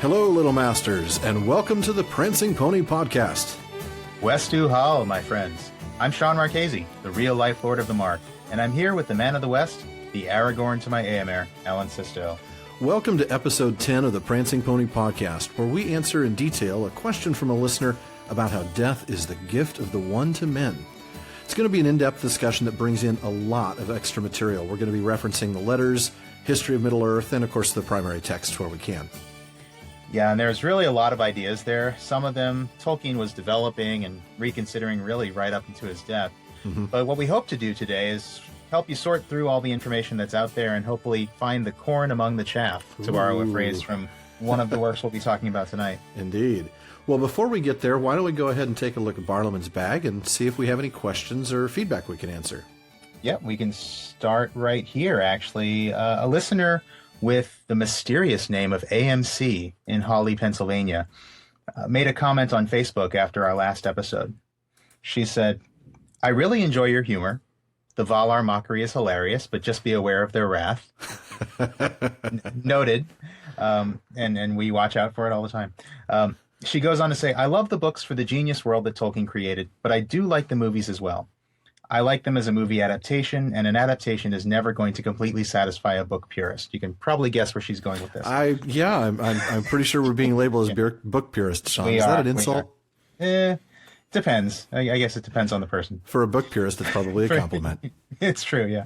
Hello, Little Masters, and welcome to the Prancing Pony Podcast. Westu Hall, my friends. I'm Sean Marchese, the real-life Lord of the Mark, and I'm here with the man of the West, the Aragorn to my Éomer, Alan Sisto. Welcome to episode 10 of the Prancing Pony Podcast, where we answer in detail a question from a listener about how death is the gift of the one to men. It's going to be an in-depth discussion that brings in a lot of extra material. We're going to be referencing the letters, history of Middle-earth, and of course the primary text where we can. Yeah, and there's really a lot of ideas there. Some of them Tolkien was developing and reconsidering really right up into his death. But what we hope to do today is help you sort through all the information that's out there and hopefully find the corn among the chaff, to borrow a phrase from one of the works we'll be talking about tonight. Indeed. Well, before we get there, why don't we go ahead and take a look at Barliman's bag and see if we have any questions or feedback we can answer. Yeah, we can start right here, actually. A listener with the mysterious name of AMC in Hawley, Pennsylvania, made a comment on Facebook after our last episode. She said, "I really enjoy your humor. The Valar mockery is hilarious, but just be aware of their wrath." Noted. And we watch out for it all the time. She goes on to say, "I love the books for the genius world that Tolkien created, but I do like the movies as well. I like them as a movie adaptation, and an adaptation is never going to completely satisfy a book purist." You can probably guess where she's going with this. I'm pretty sure we're being labeled as book purists, Sean. Is that an insult? Depends. I guess it depends on the person. For a book purist, it's probably a compliment. It's true, yeah.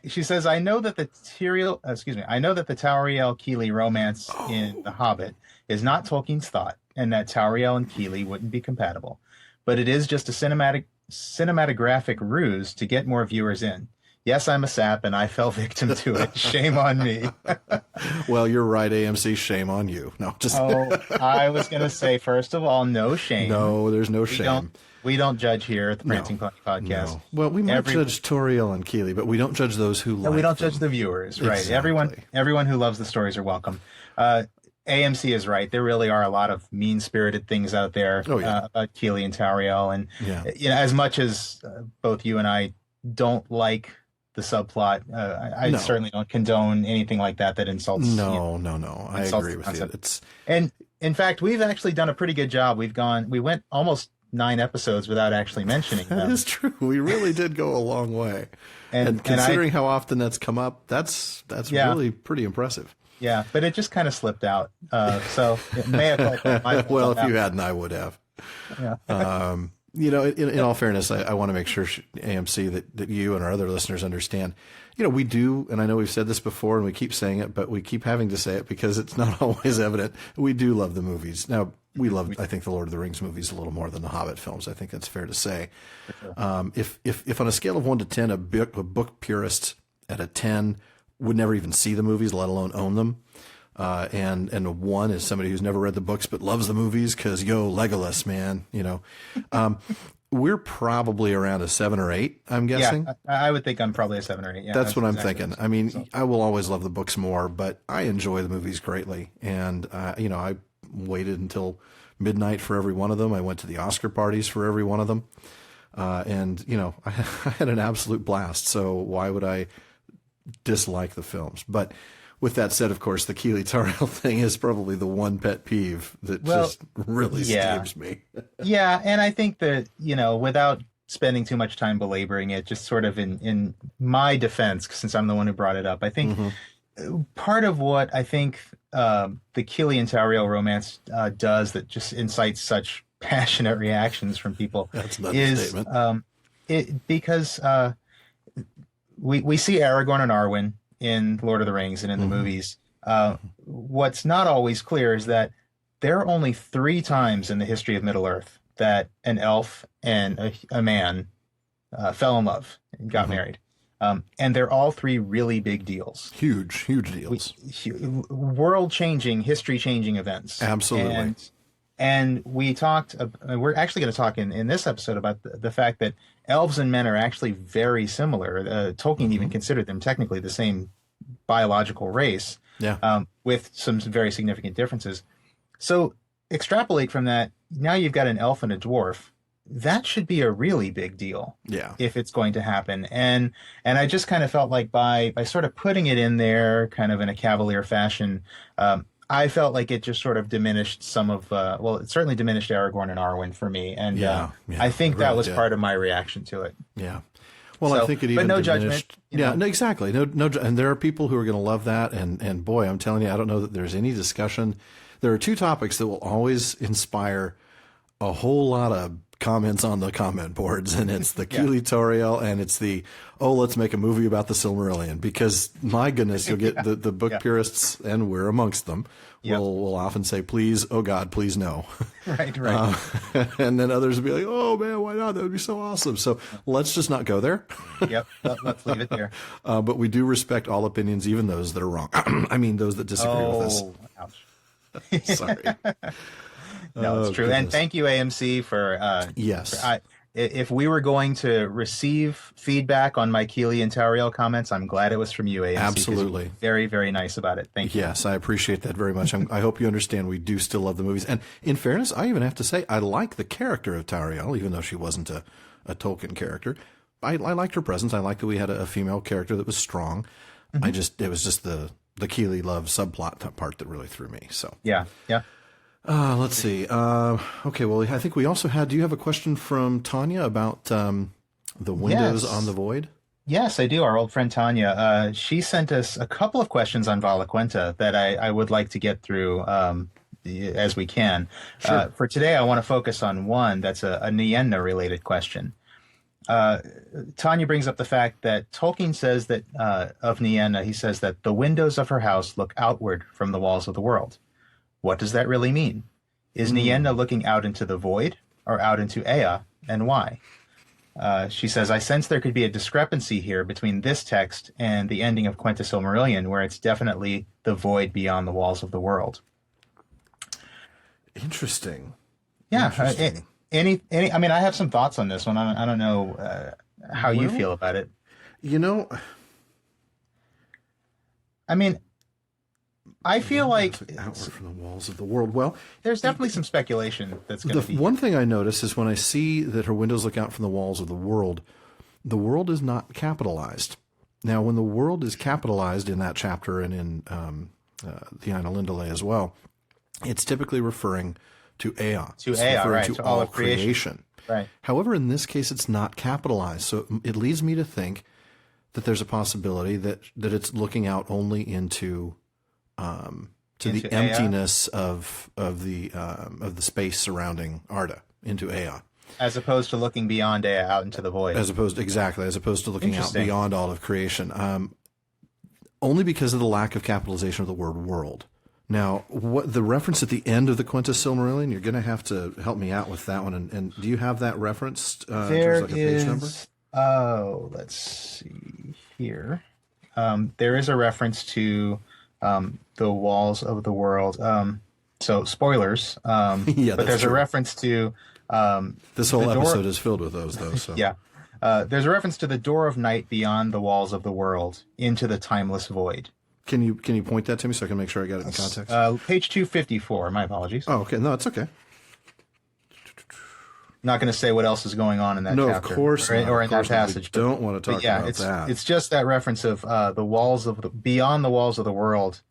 She says, I know that the Tauriel-Keeley romance in The Hobbit is not Tolkien's thought, and that Tauriel and Keeley wouldn't be compatible. But it is just a cinematographic ruse to get more viewers in. Yes, I'm a sap, and I fell victim to it. Shame on me. Well, you're right, AMC. Shame on you. No, just. I was going to say, first of all, no shame. No, there's no shame. We don't judge here at the Prancing Pony Podcast. No. Well, we might judge Tauriel and Keeley, but we don't judge those who like we don't them. judge the viewers, right? Exactly. Everyone who loves the stories are welcome. AMC is right. There really are a lot of mean-spirited things out there about Keeley and Tauriel, and as much as both you and I don't like the subplot, I certainly don't condone anything like that insults. No. I agree with you. And in fact, we've actually done a pretty good job. We went almost 9 episodes without actually mentioning them. That is true. We really did go a long way, and considering how often that's come up, that's really pretty impressive. Yeah, but it just kind of slipped out. So it may have. Well, if you hadn't, I would have. Yeah. In all fairness, I want to make sure, AMC, that you and our other listeners understand. We do, and I know we've said this before, and we keep saying it, but we keep having to say it because it's not always evident. We do love the movies. Now, I think, the Lord of the Rings movies a little more than the Hobbit films. I think that's fair to say. Sure. If on a scale of 1 to 10, a book purist at a 10 would never even see the movies, let alone own them. And a 1 is somebody who's never read the books but loves the movies because, Legolas, man, we're probably around a 7 or 8, I'm guessing. Yeah, I would think I'm probably a 7 or 8. Yeah, that's what I'm thinking. I mean, I will always love the books more, but I enjoy the movies greatly. And, I waited until midnight for every one of them. I went to the Oscar parties for every one of them. And, I had an absolute blast. So why would I dislike the films? But with that said, of course, the Keeley Tauriel thing is probably the one pet peeve that just really steams me. Yeah, and I think that, without spending too much time belaboring it, just sort of in my defense, since I'm the one who brought it up, I think part of what I think the Keeley and Tauriel romance does that just incites such passionate reactions from people is because we see Aragorn and Arwen in Lord of the Rings and in the movies. What's not always clear is that there are only 3 times in the history of Middle-earth that an elf and a man fell in love and got married. And they're all 3 really big deals. Huge deals. World-changing, history-changing events. Absolutely. And we're actually going to talk in this episode about the fact that elves and men are actually very similar. Tolkien even considered them technically the same biological race, with some very significant differences. So extrapolate from that, now you've got an elf and a dwarf. That should be a really big deal if it's going to happen. And I just kind of felt like by sort of putting it in there kind of in a cavalier fashion, I felt like it just sort of diminished some of, well, it certainly diminished Aragorn and Arwen for me, and Yeah, I think it that really was did. part of my reaction to it. Yeah. Well, So, I think it but even no diminished. judgment. Yeah, no, exactly. No, and there are people who are going to love that. And boy, I'm telling you, I don't know that there's any discussion. There are two topics that will always inspire a whole lot of comments on the comment boards, and it's the Keeley Toriel and it's the, oh, let's make a movie about the Silmarillion, because my goodness, you'll get the book purists, and we're amongst them, will often say, please, oh God, please no. Right. And then others will be like, oh man, why not? That would be so awesome. So let's just not go there. Yep. Let's leave it there. But we do respect all opinions, even those that are wrong. I mean, those that disagree with us. Ouch. Sorry. No, it's true. Goodness. And thank you, AMC, for Yes. if we were going to receive feedback on my Keeley and Tariel comments, I'm glad it was from you, AMC. 'Cause Absolutely. you're very, very nice about it. Thank you. Yes, I appreciate that very much. I hope you understand we do still love the movies. And in fairness, I even have to say I like the character of Tariel, even though she wasn't a Tolkien character. I liked her presence. I liked that we had a female character that was strong. Mm-hmm. It was just the Keeley love subplot part that really threw me. So Yeah. let's see. Okay, well, I think we also had. Do you have a question from Tanya about the windows on the void? Yes, I do. Our old friend Tanya. She sent us a couple of questions on Valaquenta that I would like to get through as we can. Sure. For today, I want to focus on one that's a Nienna-related question. Tanya brings up the fact that Tolkien says that of Nienna, he says that the windows of her house look outward from the walls of the world. What does that really mean? Is Nienna looking out into the void or out into Ea, and why? She says, I sense there could be a discrepancy here between this text and the ending of Quenta Silmarillion, where it's definitely the void beyond the walls of the world. Interesting. Yeah. Interesting. I mean, I have some thoughts on this one. I don't know how you feel about it. You know, I mean, I feel like outward from the walls of the world. Well, there's definitely some speculation that's going to be. One thing I notice is when I see that her windows look out from the walls of the world is not capitalized. Now, when the world is capitalized in that chapter and in the Ainulindale as well, it's typically referring to Ea. It's Ea, referring right, to to all of creation. Right. However, in this case, it's not capitalized. So it leads me to think that there's a possibility that it's looking out only into the Ea? emptiness of the space surrounding Arda, into Ea. As opposed to looking beyond Ea out into the void. As opposed to looking out Interesting. beyond all of creation. Only because of the lack of capitalization of the word world. Now, what the reference at the end of the Quenta Silmarillion, you're going to have to help me out with that one. And do you have that referenced in terms of like a page number? Oh, let's see here. There is a reference to the walls of the world. So spoilers. Yeah, but there's true. a reference to This whole episode is filled with those, though. So. yeah. There's a reference to the door of night beyond the walls of the world into the timeless void. Can you point that to me so I can make sure I got it in context? Page 254. My apologies. Oh, okay. No, it's okay. Not going to say what else is going on in that No, chapter. of course not. Or Of in course that not. passage. We don't want to talk about that. It's just that reference of the walls of beyond the walls of the world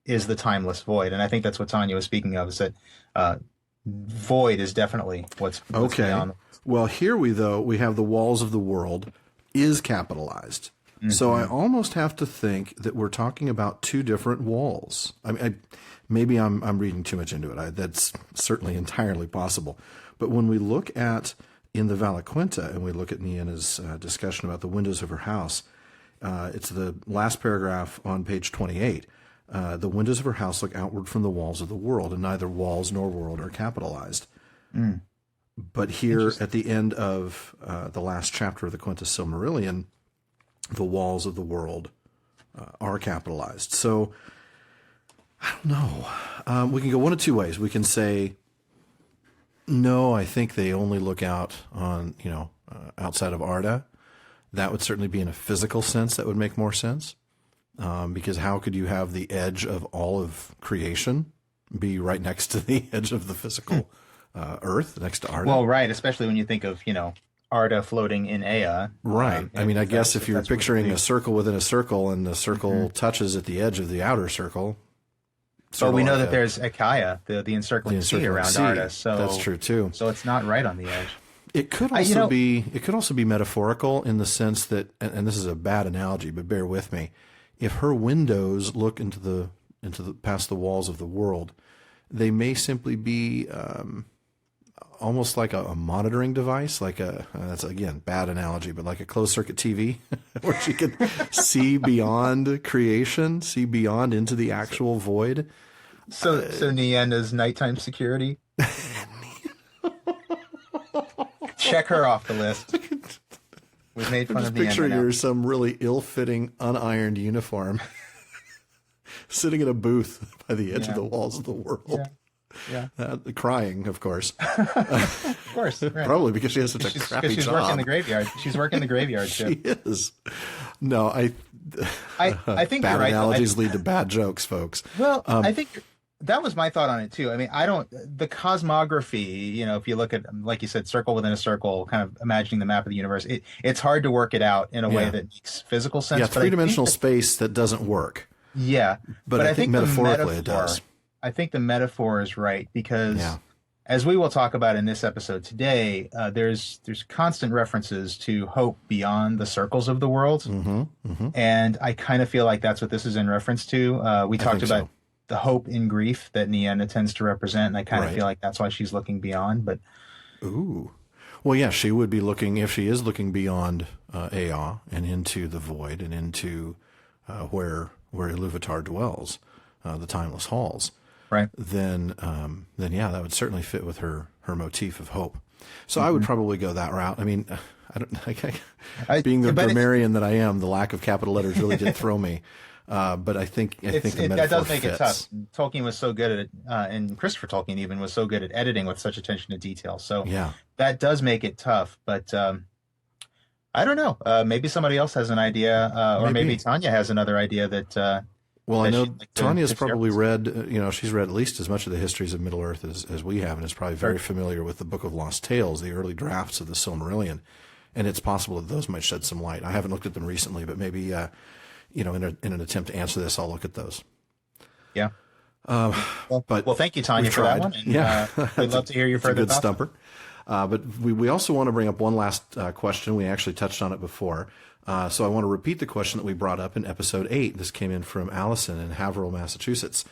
is the timeless void, and I think that's what Tanya was speaking of. Is that void is definitely what's Okay. beyond. Well, here we have the walls of the world is capitalized. Mm-hmm. So I almost have to think that we're talking about two different walls. I mean, maybe I'm reading too much into it. That's certainly entirely possible. But when we look at in the Valaquenta and we look at Nienna's discussion about the windows of her house, it's the last paragraph on page 28. The windows of her house look outward from the walls of the world, and neither walls nor world are capitalized. Mm. But here at the end of the last chapter of the Quenta Silmarillion, the walls of the world are capitalized. So I don't know. We can go one of two ways. We can say, no, I think they only look out on, outside of Arda. That would certainly be in a physical sense. That would make more sense. Because how could you have the edge of all of creation be right next to the edge of the physical earth, next to Arda? Well, right, especially when you think of Arda floating in Ea. Right. I mean, I guess if you're picturing a circle within a circle and the circle touches at the edge of the outer circle, But we know that there's Achaia, the encircling sea around Arda. So that's true too. So it's not right on the edge. It could also be metaphorical in the sense that, and this is a bad analogy, but bear with me. If her windows look into the past the walls of the world, they may simply be almost like a monitoring device, like that's again bad analogy, but like a closed circuit TV, where she could see beyond creation, see beyond into the actual void. So Nienna's nighttime security. Check her off the list. We've made fun of Nienna. Picture now. you're some really ill-fitting, unironed uniform, sitting in a booth by the edge of the walls of the world. Yeah. Crying, of course. Of course. Right. Probably because she has such a crappy job. She's working the graveyard. She's working the graveyard shift. She is. No, I think bad you're right. analogies lead to bad jokes, folks. Well, I think that was my thought on it too. I mean, the cosmography, if you look at, like you said, circle within a circle, kind of imagining the map of the universe, it's hard to work it out in a way that makes physical sense. Yeah, three-dimensional space that doesn't work. Yeah. But I think metaphorically it does. I think the metaphor is right because, as we will talk about in this episode today, there's constant references to hope beyond the circles of the world. And I kind of feel like that's what this is in reference to. We talked about the hope in grief that Nienna tends to represent, and I kind of feel like that's why she's looking beyond. But well, yeah, she would be looking, if she is looking beyond Ea and into the void and into where Iluvatar dwells, the timeless halls. Right. Then yeah, that would certainly fit with her motif of hope. So I would probably go that route. I mean, being the grammarian that I am, the lack of capital letters really did throw me. But I think the metaphor that does make fits. it tough. Tolkien was so good at it, and Christopher Tolkien even was so good at editing with such attention to detail. So that does make it tough. But I don't know. Maybe somebody else has an idea, or maybe Tanya has another idea that. Well, I know Tanya's probably read, she's read at least as much of the histories of Middle-earth as we have, and is probably very familiar with the Book of Lost Tales, the early drafts of the Silmarillion, and it's possible that those might shed some light. I haven't looked at them recently, but maybe, in an attempt to answer this, I'll look at those. Yeah. Well, thank you, Tanya, for that one. And, we'd love to hear your further thoughts. Stumper. But we also want to bring up one last question. We actually touched on it before. So I want to repeat the question that we brought up in episode 8. This came in from Allison in Haverhill, Massachusetts.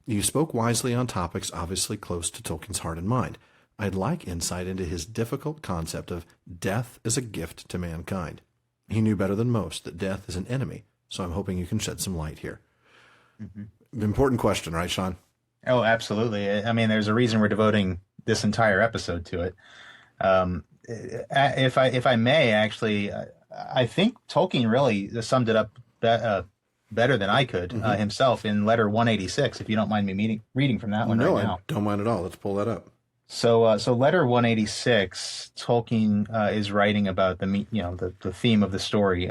You spoke wisely on topics obviously close to Tolkien's heart and mind. I'd like insight into his difficult concept of death as a gift to mankind. He knew better than most that death is an enemy, so I'm hoping you can shed some light here. Important question, right, Sean? Oh, absolutely. I mean, there's a reason we're devoting this entire episode to it. If I may, actually, I think Tolkien really summed it up better than I could himself in letter 186, if you don't mind me reading from that one right now. No, I don't mind at all. Let's pull that up. So letter 186, Tolkien is writing about the theme of the story,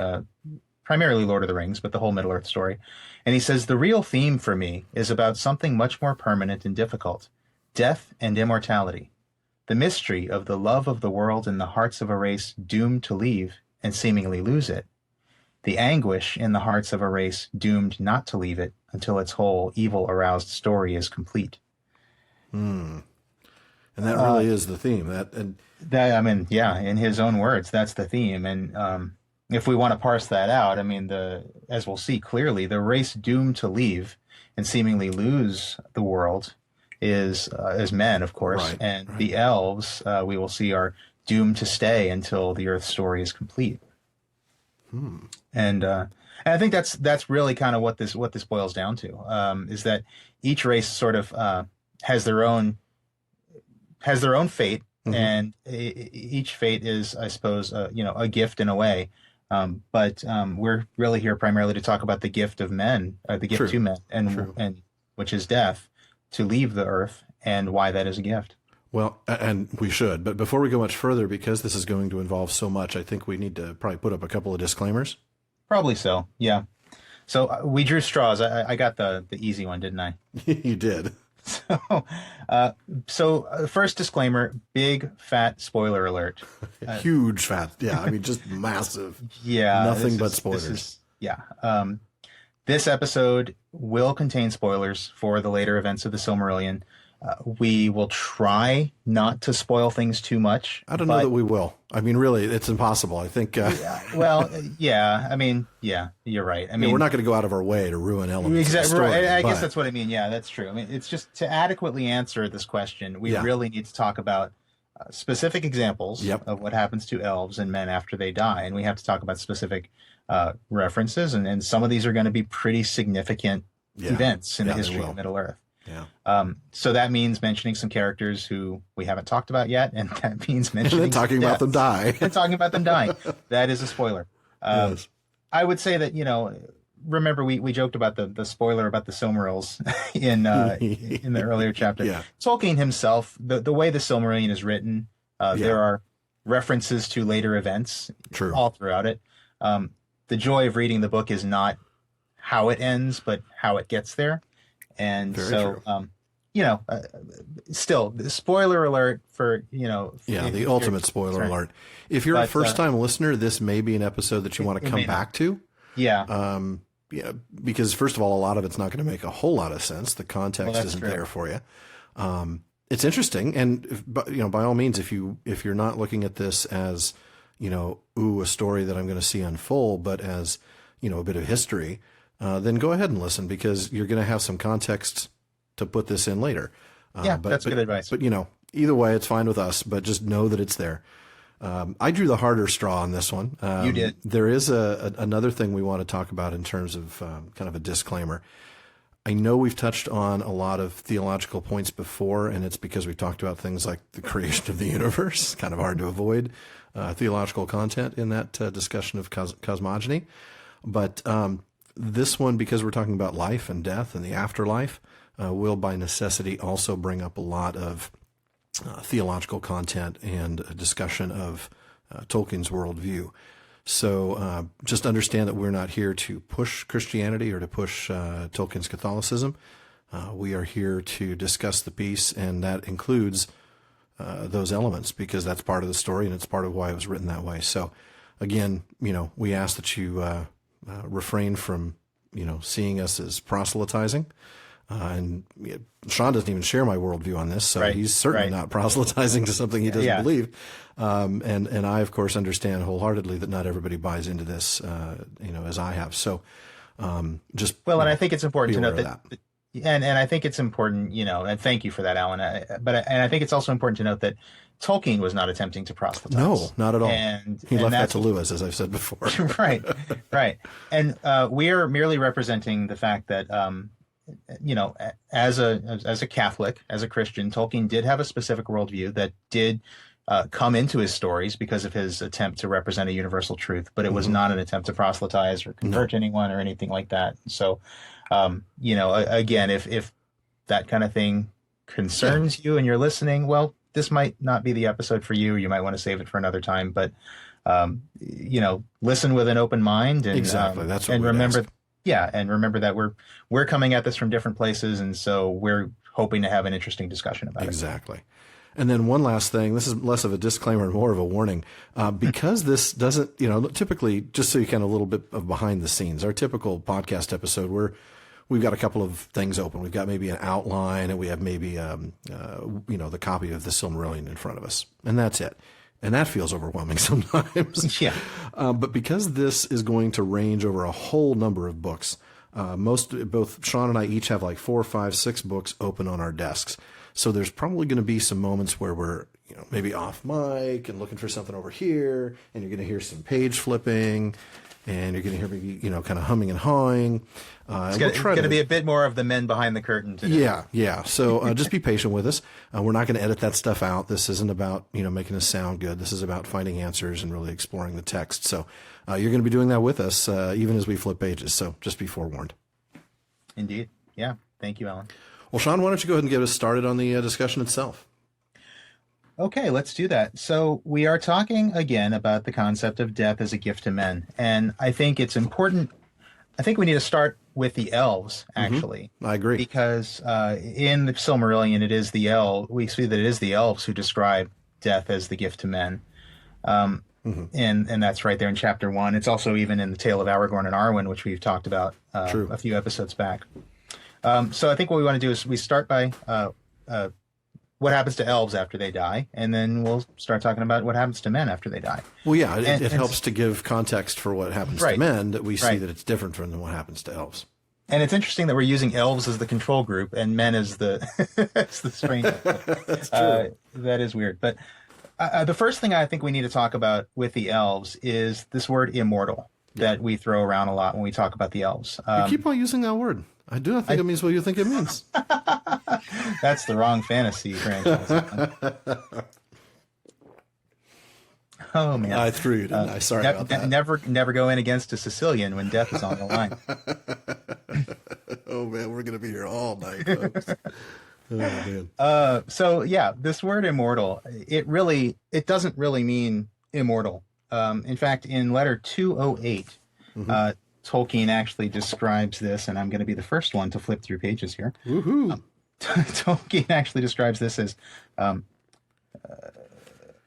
primarily Lord of the Rings, but the whole Middle-earth story. And he says, the real theme for me is about something much more permanent and difficult, death and immortality. The mystery of the love of the world in the hearts of a race doomed to leave and seemingly lose it. The anguish in the hearts of a race doomed not to leave it until its whole evil-aroused story is complete. And that really is the theme. In his own words, that's the theme. And if we want to parse that out, I mean, as we'll see clearly, the race doomed to leave and seemingly lose the world is men, of course, the elves we will see are doomed to stay until the Earth story is complete. And I think that's really kind of what this boils down to, is that each race sort of has their own fate, and each fate is, I suppose, a gift in a way. But we're really here primarily to talk about the gift of men, the gift to men, and which is death, to leave the Earth, and why that is a gift. Well, and we should, but before we go much further, because this is going to involve so much, I think we need to probably put up a couple of disclaimers. Probably so, yeah. So we drew straws. I got the easy one, didn't I? You did. So first disclaimer, big fat spoiler alert. Huge fat, yeah. I mean, just massive. Yeah. Nothing but spoilers. This episode will contain spoilers for the later events of the Silmarillion. We will try not to spoil things too much. I don't know that we will. I mean, really, it's impossible. I think. Yeah. I mean, yeah, you're right. I mean, we're not going to go out of our way to ruin elements. Exactly. Of the story, right. I guess that's what I mean. Yeah, that's true. I mean, it's just to adequately answer this question, we really need to talk about specific examples of what happens to elves and men after they die, and we have to talk about specific references, and some of these are going to be pretty significant events in the history of Middle Earth. Yeah. So that means mentioning some characters who we haven't talked about yet, and that means mentioning and talking about them die. and talking about them dying. That is a spoiler. Yes. I would say that, remember we joked about the spoiler about the Silmarils in the earlier chapter. Yeah. Tolkien himself, the way the Silmarillion is written, there are references to later events all throughout it. The joy of reading the book is not how it ends, but how it gets there. And still, the spoiler alert for, the ultimate spoiler alert. If you're a first-time listener, this may be an episode that you want to come back to. Yeah. Because first of all, a lot of it's not going to make a whole lot of sense. The context isn't there for you. It's interesting. And, by all means, if you're not looking at this as, a story that I'm going to see unfold, but as, a bit of history, then go ahead and listen, because you're going to have some context to put this in later. That's good advice. But, either way, it's fine with us, but just know that it's there. I drew the harder straw on this one. You did. There is another thing we want to talk about in terms of kind of a disclaimer. I know we've touched on a lot of theological points before, and it's because we talked about things like the creation of the universe. Kind of hard to avoid theological content in that discussion of cosmogony. But this one, because we're talking about life and death and the afterlife, will by necessity also bring up a lot of theological content and a discussion of Tolkien's worldview. So just understand that we're not here to push Christianity or to push Tolkien's Catholicism. We are here to discuss the piece, and that includes those elements, because that's part of the story and it's part of why it was written that way. So again, we ask that you refrain from, seeing us as proselytizing. And Sean doesn't even share my worldview on this, so he's certainly not proselytizing to something he doesn't believe. And I, of course, understand wholeheartedly that not everybody buys into this, as I have. So and I think it's important to note that. And I think it's important, and thank you for that, Alan. And I think it's also important to note that Tolkien was not attempting to proselytize. No, not at all. He left that to Lewis, as I've said before. Right. And we are merely representing the fact that, as a Catholic, as a Christian, Tolkien did have a specific worldview that did come into his stories because of his attempt to represent a universal truth, but it was not an attempt to proselytize or convert anyone or anything like that. So, again, if that kind of thing concerns you and you're listening, well, this might not be the episode for you. You might want to save it for another time, but, listen with an open mind. And, exactly. That's what and remember. Yeah, and remember that we're coming at this from different places, and so we're hoping to have an interesting discussion about it. Exactly. And then one last thing, this is less of a disclaimer and more of a warning, because this doesn't, typically, just so you kind of a little bit of behind the scenes, our typical podcast episode, we've got a couple of things open. We've got maybe an outline, and we have maybe, the copy of the Silmarillion in front of us, and that's it. And that feels overwhelming sometimes. Yeah. But because this is going to range over a whole number of books, both Sean and I each have like 4, 5, 6 books open on our desks. So there's probably going to be some moments where we're, maybe off mic and looking for something over here, and you're going to hear some page flipping, and you're going to hear me, kind of humming and hawing. It's going to be a bit more of the men behind the curtain today. Yeah. So just be patient with us. We're not going to edit that stuff out. This isn't about, making us sound good. This is about finding answers and really exploring the text. So you're going to be doing that with us, even as we flip pages. So just be forewarned. Indeed. Yeah. Thank you, Alan. Well, Sean, why don't you go ahead and get us started on the discussion itself? Okay, let's do that. So we are talking again about the concept of death as a gift to men. And I think it's important. I think we need to start with the elves, actually. I agree. Because in the Silmarillion, we see that it is the elves who describe death as the gift to men. And that's right there in chapter 1. It's also even in the Tale of Aragorn and Arwen, which we've talked about a few episodes back. So I think what we want to do is we start by what happens to elves after they die, and then we'll start talking about what happens to men after they die. Well, yeah, it helps to give context for what happens to men, that we see that it's different from what happens to elves. And it's interesting that we're using elves as the control group and men as the as the stranger. That's true. That is weird. But the first thing I think we need to talk about with the elves is this word immortal that we throw around a lot when we talk about the elves. You keep on using that word. I do not think it means what you think it means. That's the wrong fantasy franchise. Oh, man. I threw you, didn't I? Sorry about that. Never go in against a Sicilian when death is on the line. Oh, man, we're going to be here all night, folks. Oh, man. So, yeah, this word immortal, it doesn't really mean immortal. In fact, in letter 208, Tolkien actually describes this, and I'm going to be the first one to flip through pages here. Woohoo! Tolkien actually describes this as,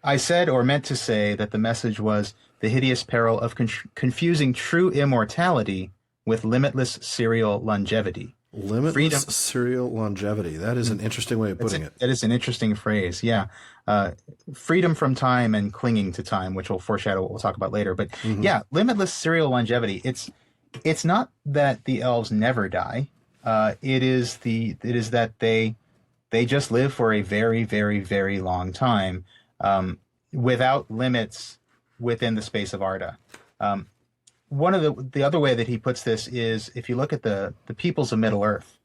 I said or meant to say that the message was the hideous peril of confusing true immortality with limitless serial longevity. Limitless serial longevity. That is an interesting way of putting it. That is an interesting phrase, yeah. Freedom from time and clinging to time, which will foreshadow what we'll talk about later. But yeah, limitless serial longevity. It's not that the elves never die. It is that they just live for a very, very, very long time, without limits within the space of Arda. One of the other way that he puts this is if you look at the peoples of Middle Earth.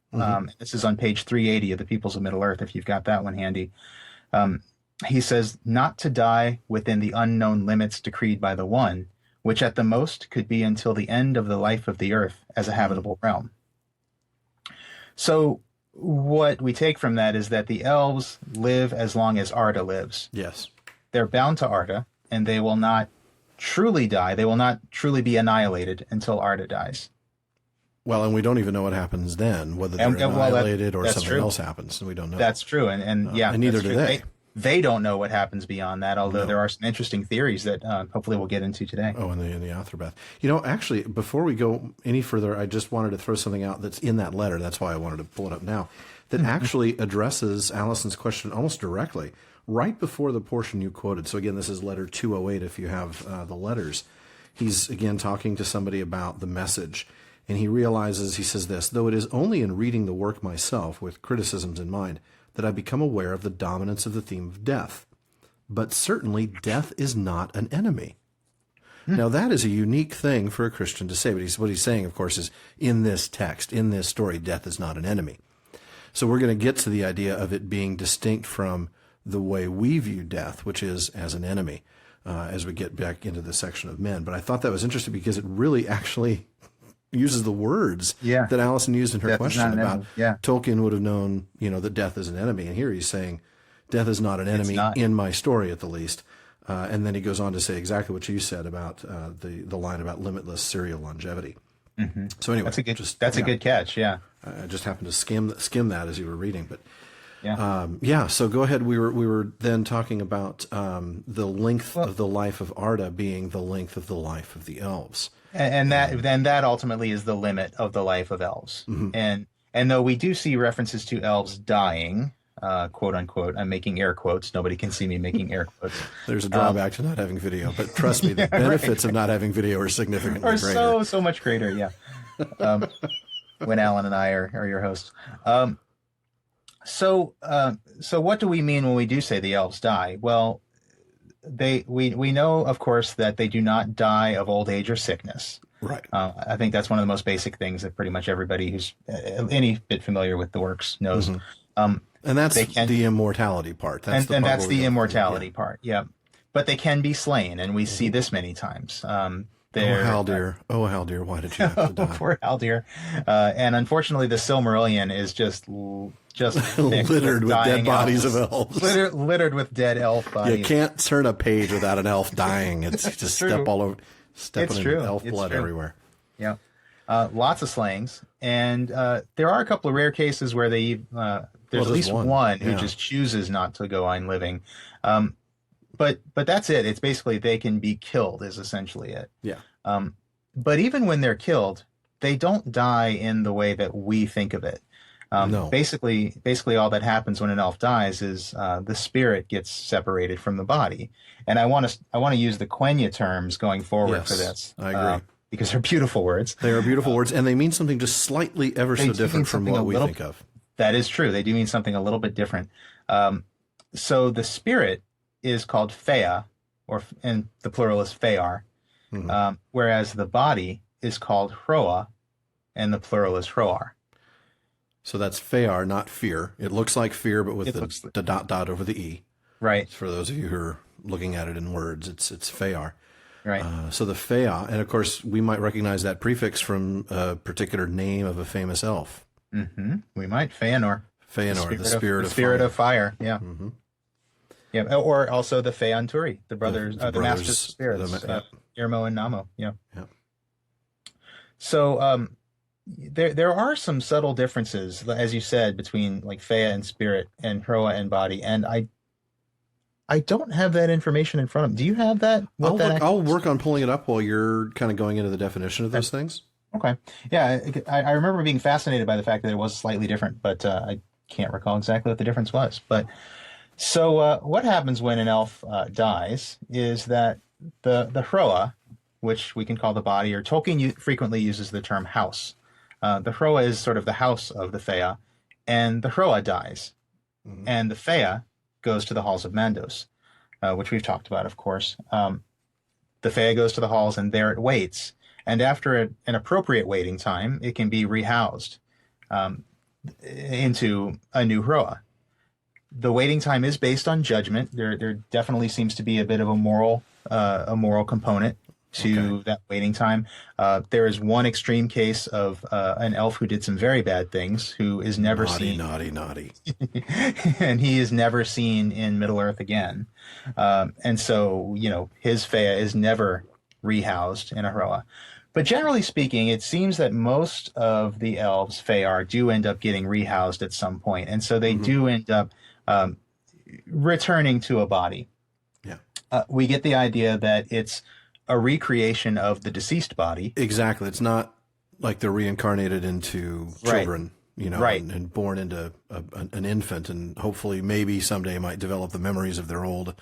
This is on page 380 of the Peoples of Middle Earth, if you've got that one handy. He says, not to die within the unknown limits decreed by the One, which at the most could be until the end of the life of the earth as a habitable realm. So what we take from that is that the elves live as long as Arda lives. Yes. They're bound to Arda, and they will not truly die. They will not truly be annihilated until Arda dies. Well, and we don't even know what happens then, whether they're annihilated or something else happens, and we don't know. That's true, and neither do they. They don't know what happens beyond that, although there are some interesting theories that hopefully we'll get into today. Oh, in the aftermath. Actually, before we go any further, I just wanted to throw something out that's in that letter. That's why I wanted to pull it up now. That actually addresses Allison's question almost directly, right before the portion you quoted. So again, this is letter 208 if you have the letters. He's, again, talking to somebody about the message. And he realizes, he says this, though it is only in reading the work myself with criticisms in mind that I become aware of the dominance of the theme of death. But certainly death is not an enemy. Now, that is a unique thing for a Christian to say. But what he's saying, of course, is in this text, in this story, death is not an enemy. So we're going to get to the idea of it being distinct from the way we view death, which is as an enemy, as we get back into the section of men. But I thought that was interesting because it really actually uses the words that Allison used in her question about Tolkien would have known, that death is an enemy. And here he's saying death is not an enemy in my story, at the least. And then he goes on to say exactly what you said about the line about limitless serial longevity. So anyway, that's a good catch. Yeah. I just happened to skim that as you were reading, but so go ahead. We were then talking about the length of the life of Arda being the length of the life of the elves. And that ultimately is the limit of the life of elves. And though we do see references to elves dying, quote unquote, I'm making air quotes. Nobody can see me making air quotes. There's a drawback to not having video, but trust me, the benefits of not having video are significantly greater. So much greater. Yeah. When Alan and I are your hosts. So what do we mean when we do say the elves die? Well, we know, of course, that they do not die of old age or sickness. Right. I think that's one of the most basic things that pretty much everybody who's any bit familiar with the works knows. And that's the immortality part. That's the immortality part. Yeah. But they can be slain, and we see this many times. Oh, Haldir. Why did you have to die? Poor Haldir. And unfortunately, the Silmarillion is just littered with dead bodies of elves. Littered with dead elf bodies. You can't turn a page without an elf dying. It's just step all over, stepping in elf blood everywhere. Yeah. Lots of slayings. And there are a couple of rare cases where there's at least one who just chooses not to go on living. but that's it. It's basically they can be killed is essentially it. Yeah. But even when they're killed, they don't die in the way that we think of it. No. Basically, all that happens when an elf dies is the spirit gets separated from the body. And I want to use the Quenya terms going forward for this. I agree. Because they're beautiful words. They are beautiful words, and they mean something just slightly ever so different from what we think of. That is true. They do mean something a little bit different. So the spirit is called Fea, and the plural is Fear, whereas the body is called Hroa, and the plural is Hroar. So that's Fear, not fear. It looks like fear, but with the dot over the E. Right. For those of you who are looking at it in words, it's Fear. Right. So the Fea, and of course we might recognize that prefix from a particular name of a famous elf. Mm-hmm. We might. Feanor. Feanor, the spirit of fire. Yeah. Mm-hmm. Yeah. Or also the Feanturi, the brothers, the masters of spirits, Irmo and Namo. Yeah. Yeah. So there are some subtle differences, as you said, between like Fea and spirit and Hroa and body, and I don't have that information in front of me. Do you have that? I'll work on pulling it up while you're kind of going into the definition of those things. Okay. Yeah, I remember being fascinated by the fact that it was slightly different, but I can't recall exactly what the difference was. But so what happens when an elf dies is that the Hroa, which we can call the body, or Tolkien frequently uses the term house. The Hroa is sort of the house of the Fea, and the Hroa dies. Mm-hmm. And the Fea goes to the halls of Mandos, which we've talked about, of course. The Fea goes to the halls, and there it waits. And after an appropriate waiting time, it can be rehoused into a new Hroa. The waiting time is based on judgment. There definitely seems to be a bit of a moral component to that waiting time. There is one extreme case of an elf who did some very bad things, who is never seen. Naughty. And he is never seen in Middle-earth again. And so, his Fea is never rehoused in a Hroa. But generally speaking, it seems that most of the elves, Fear, do end up getting rehoused at some point. And so they do end up returning to a body. Yeah. We get the idea that it's a recreation of the deceased body. Exactly. It's not like they're reincarnated into children, and born into an infant, and hopefully maybe someday might develop the memories of their old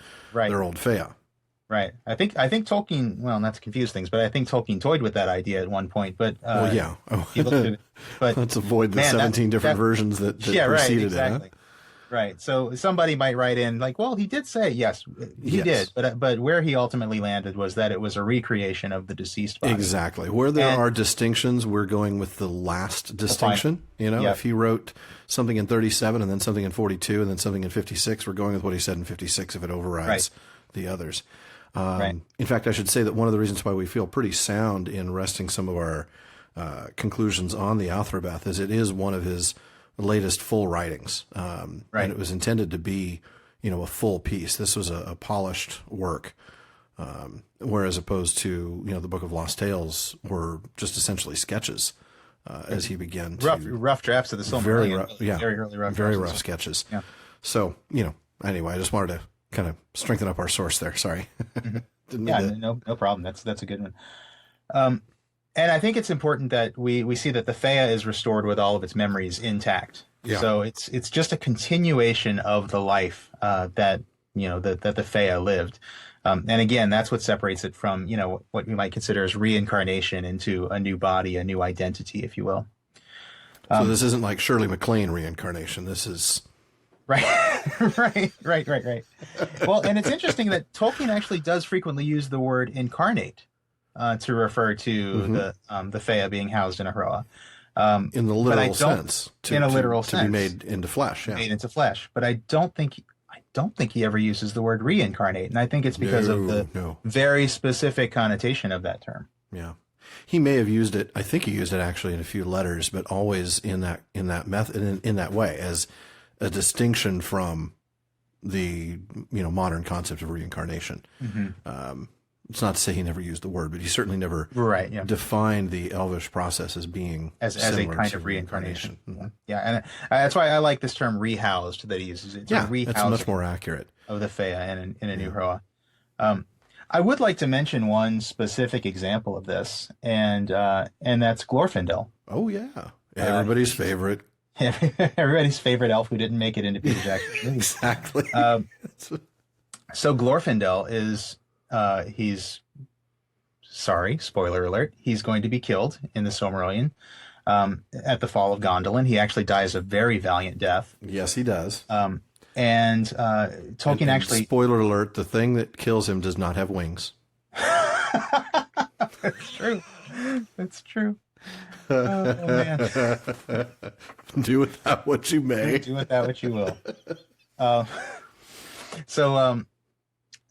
Fea. Right. I think Tolkien, well, not to confuse things, but I think Tolkien toyed with that idea at one point. But let's avoid the 17 different versions that preceded exactly. it. Huh? Right. So somebody might write in like, well, he did say, yes, he did. But where he ultimately landed was that it was a recreation of the deceased body. Exactly. Where there are distinctions, we're going with the last distinction. If he wrote something in 37 and then something in 42 and then something in 56, we're going with what he said in 56 if it overrides the others. In fact, I should say that one of the reasons why we feel pretty sound in resting some of our conclusions on the Athrobeth is it is one of his latest full writings. And it was intended to be, a full piece. This was a polished work, whereas opposed to, the Book of Lost Tales were just essentially sketches as he began rough drafts of the Silmarillion. Very early rough sketches. Yeah. So, anyway, I just wanted to kind of strengthen up our source there. Sorry. No problem. That's a good one. And I think it's important that we see that the Fea is restored with all of its memories intact. Yeah. So it's just a continuation of the life that the Fea lived. And again, that's what separates it from what we might consider as reincarnation into a new body, a new identity, if you will. So this isn't like Shirley MacLaine reincarnation. This is right. Well, and it's interesting that Tolkien actually does frequently use the word incarnate to refer to the Fea being housed in a Hroa. In the literal sense. In a literal sense. To be made into flesh, Made into flesh. But I don't think he ever uses the word reincarnate, and I think it's because of the very specific connotation of that term. Yeah. He may have used it, I think he used it actually in a few letters, but always in that method, in that way, as a distinction from the modern concept of reincarnation. it's not to say he never used the word, but he certainly never Right. Yeah. defined the elvish process as being As a similar kind to of reincarnation. Mhm. Yeah, and that's why I like this term rehoused that he uses. It's a Yeah, that's much rehousing more accurate. of the Fea in a new Hroa. I would like to mention one specific example of this, and that's Glorfindel, Oh yeah, everybody's favorite. everybody's favorite elf who didn't make it into Peter Jackson's movie. Exactly. So Glorfindel is he's sorry, spoiler alert, he's going to be killed in the Silmarillion at the fall of Gondolin. He actually dies a very valiant death. Yes, he does. And Tolkien And actually spoiler alert: the thing that kills him does not have wings. That's true. That's true. Oh man. Do with that what you may. Do with that what you will.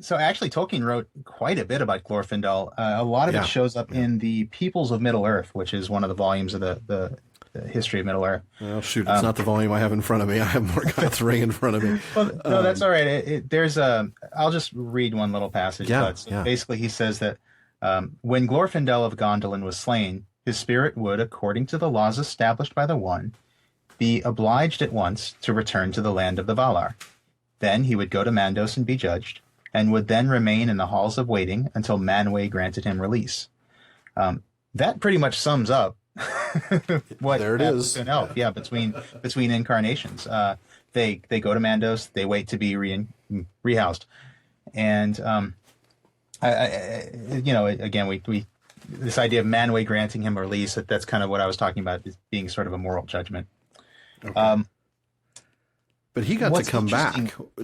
So actually, Tolkien wrote quite a bit about Glorfindel. A lot of it shows up in the Peoples of Middle Earth, which is one of the volumes of the history of Middle Earth. Well, shoot, it's not the volume I have in front of me. I have Morgoth's ring in front of me. Well, no, that's all right. I'll just read one little passage. Basically, he says that when Glorfindel of Gondolin was slain, his spirit would, according to the laws established by the One, be obliged at once to return to the land of the Valar. Then he would go to Mandos and be judged, and would then remain in the halls of waiting until Manwë granted him release. That pretty much sums up what there it is. To an elf. Yeah, between incarnations. They go to Mandos, they wait to be rehoused, and again we this idea of Manwë granting him release, that's kind of what I was talking about, is being sort of a moral judgment. Okay. But he got to come back.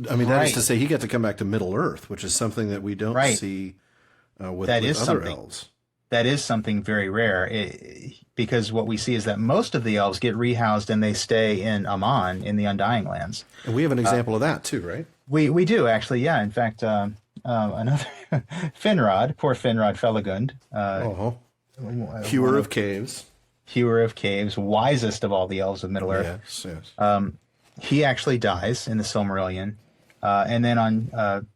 I mean, that is to say, he got to come back to Middle Earth, which is something that we don't see with other elves. That is something very rare, because what we see is that most of the elves get rehoused and they stay in Aman, in the Undying Lands. And we have an example of that too, right? We do, actually, yeah. In fact, another Finrod, poor Finrod Felagund. Hewer of caves. Hewer of caves, wisest of all the elves of Middle Earth. Yes. He actually dies in the Silmarillion. And then on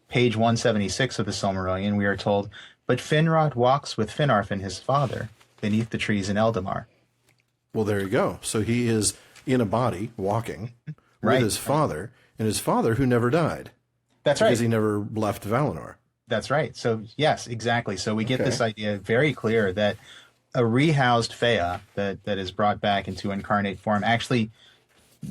page 176 of the Silmarillion, we are told, but Finrod walks with Finarfin his father beneath the trees in Eldamar. Well, there you go. So he is in a body walking with his father, and his father who never died. That's right. Because he never left Valinor. That's right. So, yes, exactly. So we get this idea very clear that a rehoused Fea that is brought back into incarnate form, actually,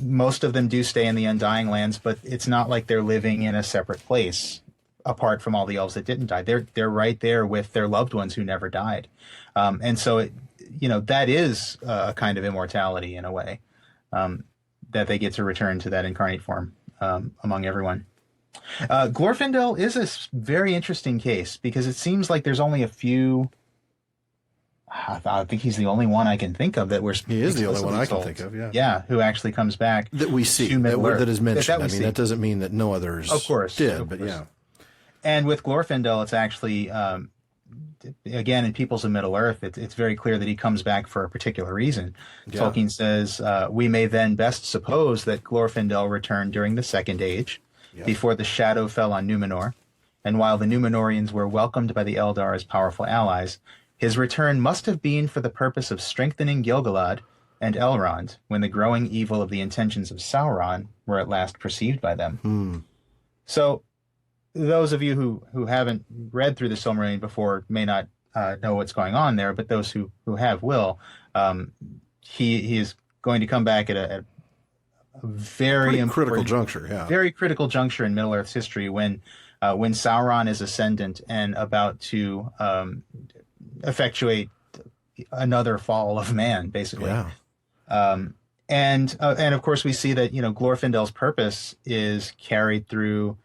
most of them do stay in the Undying Lands, but it's not like they're living in a separate place apart from all the elves that didn't die. They're right there with their loved ones who never died. And so, that is a kind of immortality in a way, that they get to return to that incarnate form among everyone. Glorfindel is a very interesting case, because it seems like there's only a few. I think he's the only one I can think of that we're. He is the only one I can think of. Yeah. Yeah, who actually comes back that we see that is mentioned. I mean, that doesn't mean that no others, of course, did, but yeah. And with Glorfindel, it's actually again in Peoples of Middle Earth, it's very clear that he comes back for a particular reason. Yeah. Tolkien says we may then best suppose that Glorfindel returned during the Second Age, before the shadow fell on Numenor, and while the Númenóreans were welcomed by the Eldar as powerful allies, his return must have been for the purpose of strengthening Gil-galad and Elrond when the growing evil of the intentions of Sauron were at last perceived by them. So, those of you who haven't read through the Silmarillion before may not know what's going on there, but those who have will. He is going to come back at a very critical juncture, very critical juncture in Middle Earth's history when Sauron is ascendant and about to effectuate another fall of man, basically. And of course we see that Glorfindel's purpose is carried through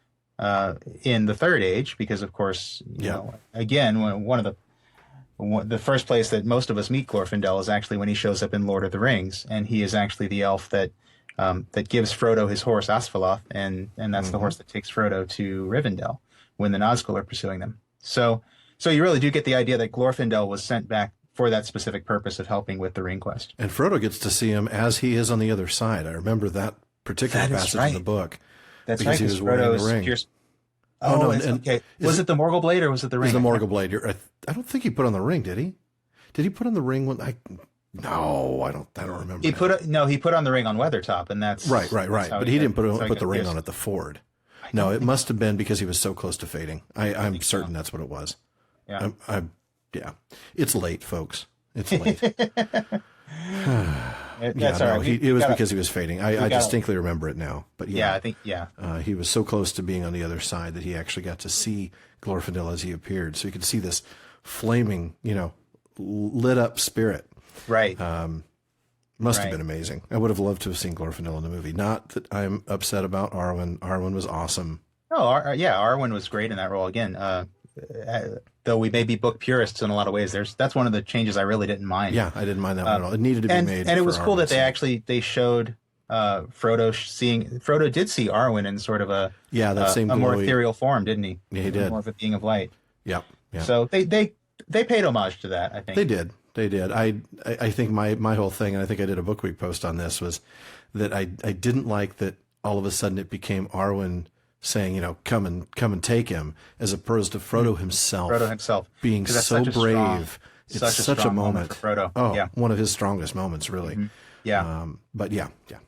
in the Third Age, because of course again one of the first place that most of us meet Glorfindel is actually when he shows up in Lord of the Rings, and he is actually the elf that gives Frodo his horse Asfaloth, and that's the horse that takes Frodo to Rivendell when the Nazgul are pursuing them. So you really do get the idea that Glorfindel was sent back for that specific purpose of helping with the Ring Quest. And Frodo gets to see him as he is on the other side. I remember that particular passage in the book. That's right, because Frodo is Oh, no, okay. Was it the Morgul blade or was it the ring? It was the Morgul blade. I don't think he put on the ring, did he? Did he put on the ring when No, I don't remember. He put on the ring on Weathertop, and that's right. But he didn't put the ring yes. on at the Ford. No, it must have been because he was so close to fading. I'm certain that's what it was. Yeah. Yeah. It's late, folks. It's late. That's all right. It was because he was fading. I distinctly remember it now. But I think he was so close to being on the other side that he actually got to see Glorfindel as he appeared. So you could see this flaming, lit up spirit. Right. Must have been amazing. I would have loved to have seen Glorfindel in the movie. Not that I'm upset about Arwen. Arwen was awesome. Oh, Arwen was great in that role again. Though we may be book purists in a lot of ways, that's one of the changes I really didn't mind. Yeah, I didn't mind that one at all. It needed to be made. And it was cool that they showed Frodo did see Arwen in sort of a more ethereal form, didn't he? Yeah, he did. More of a being of light. Yeah. So they paid homage to that, I think. They did. I think my whole thing, and I think I did a Book Week post on this, was that I didn't like that all of a sudden it became Arwen saying, come and take him, as opposed to Frodo himself being so brave. It's such a moment for Frodo. Oh, yeah. One of his strongest moments, really. Mm-hmm. Yeah. But yeah.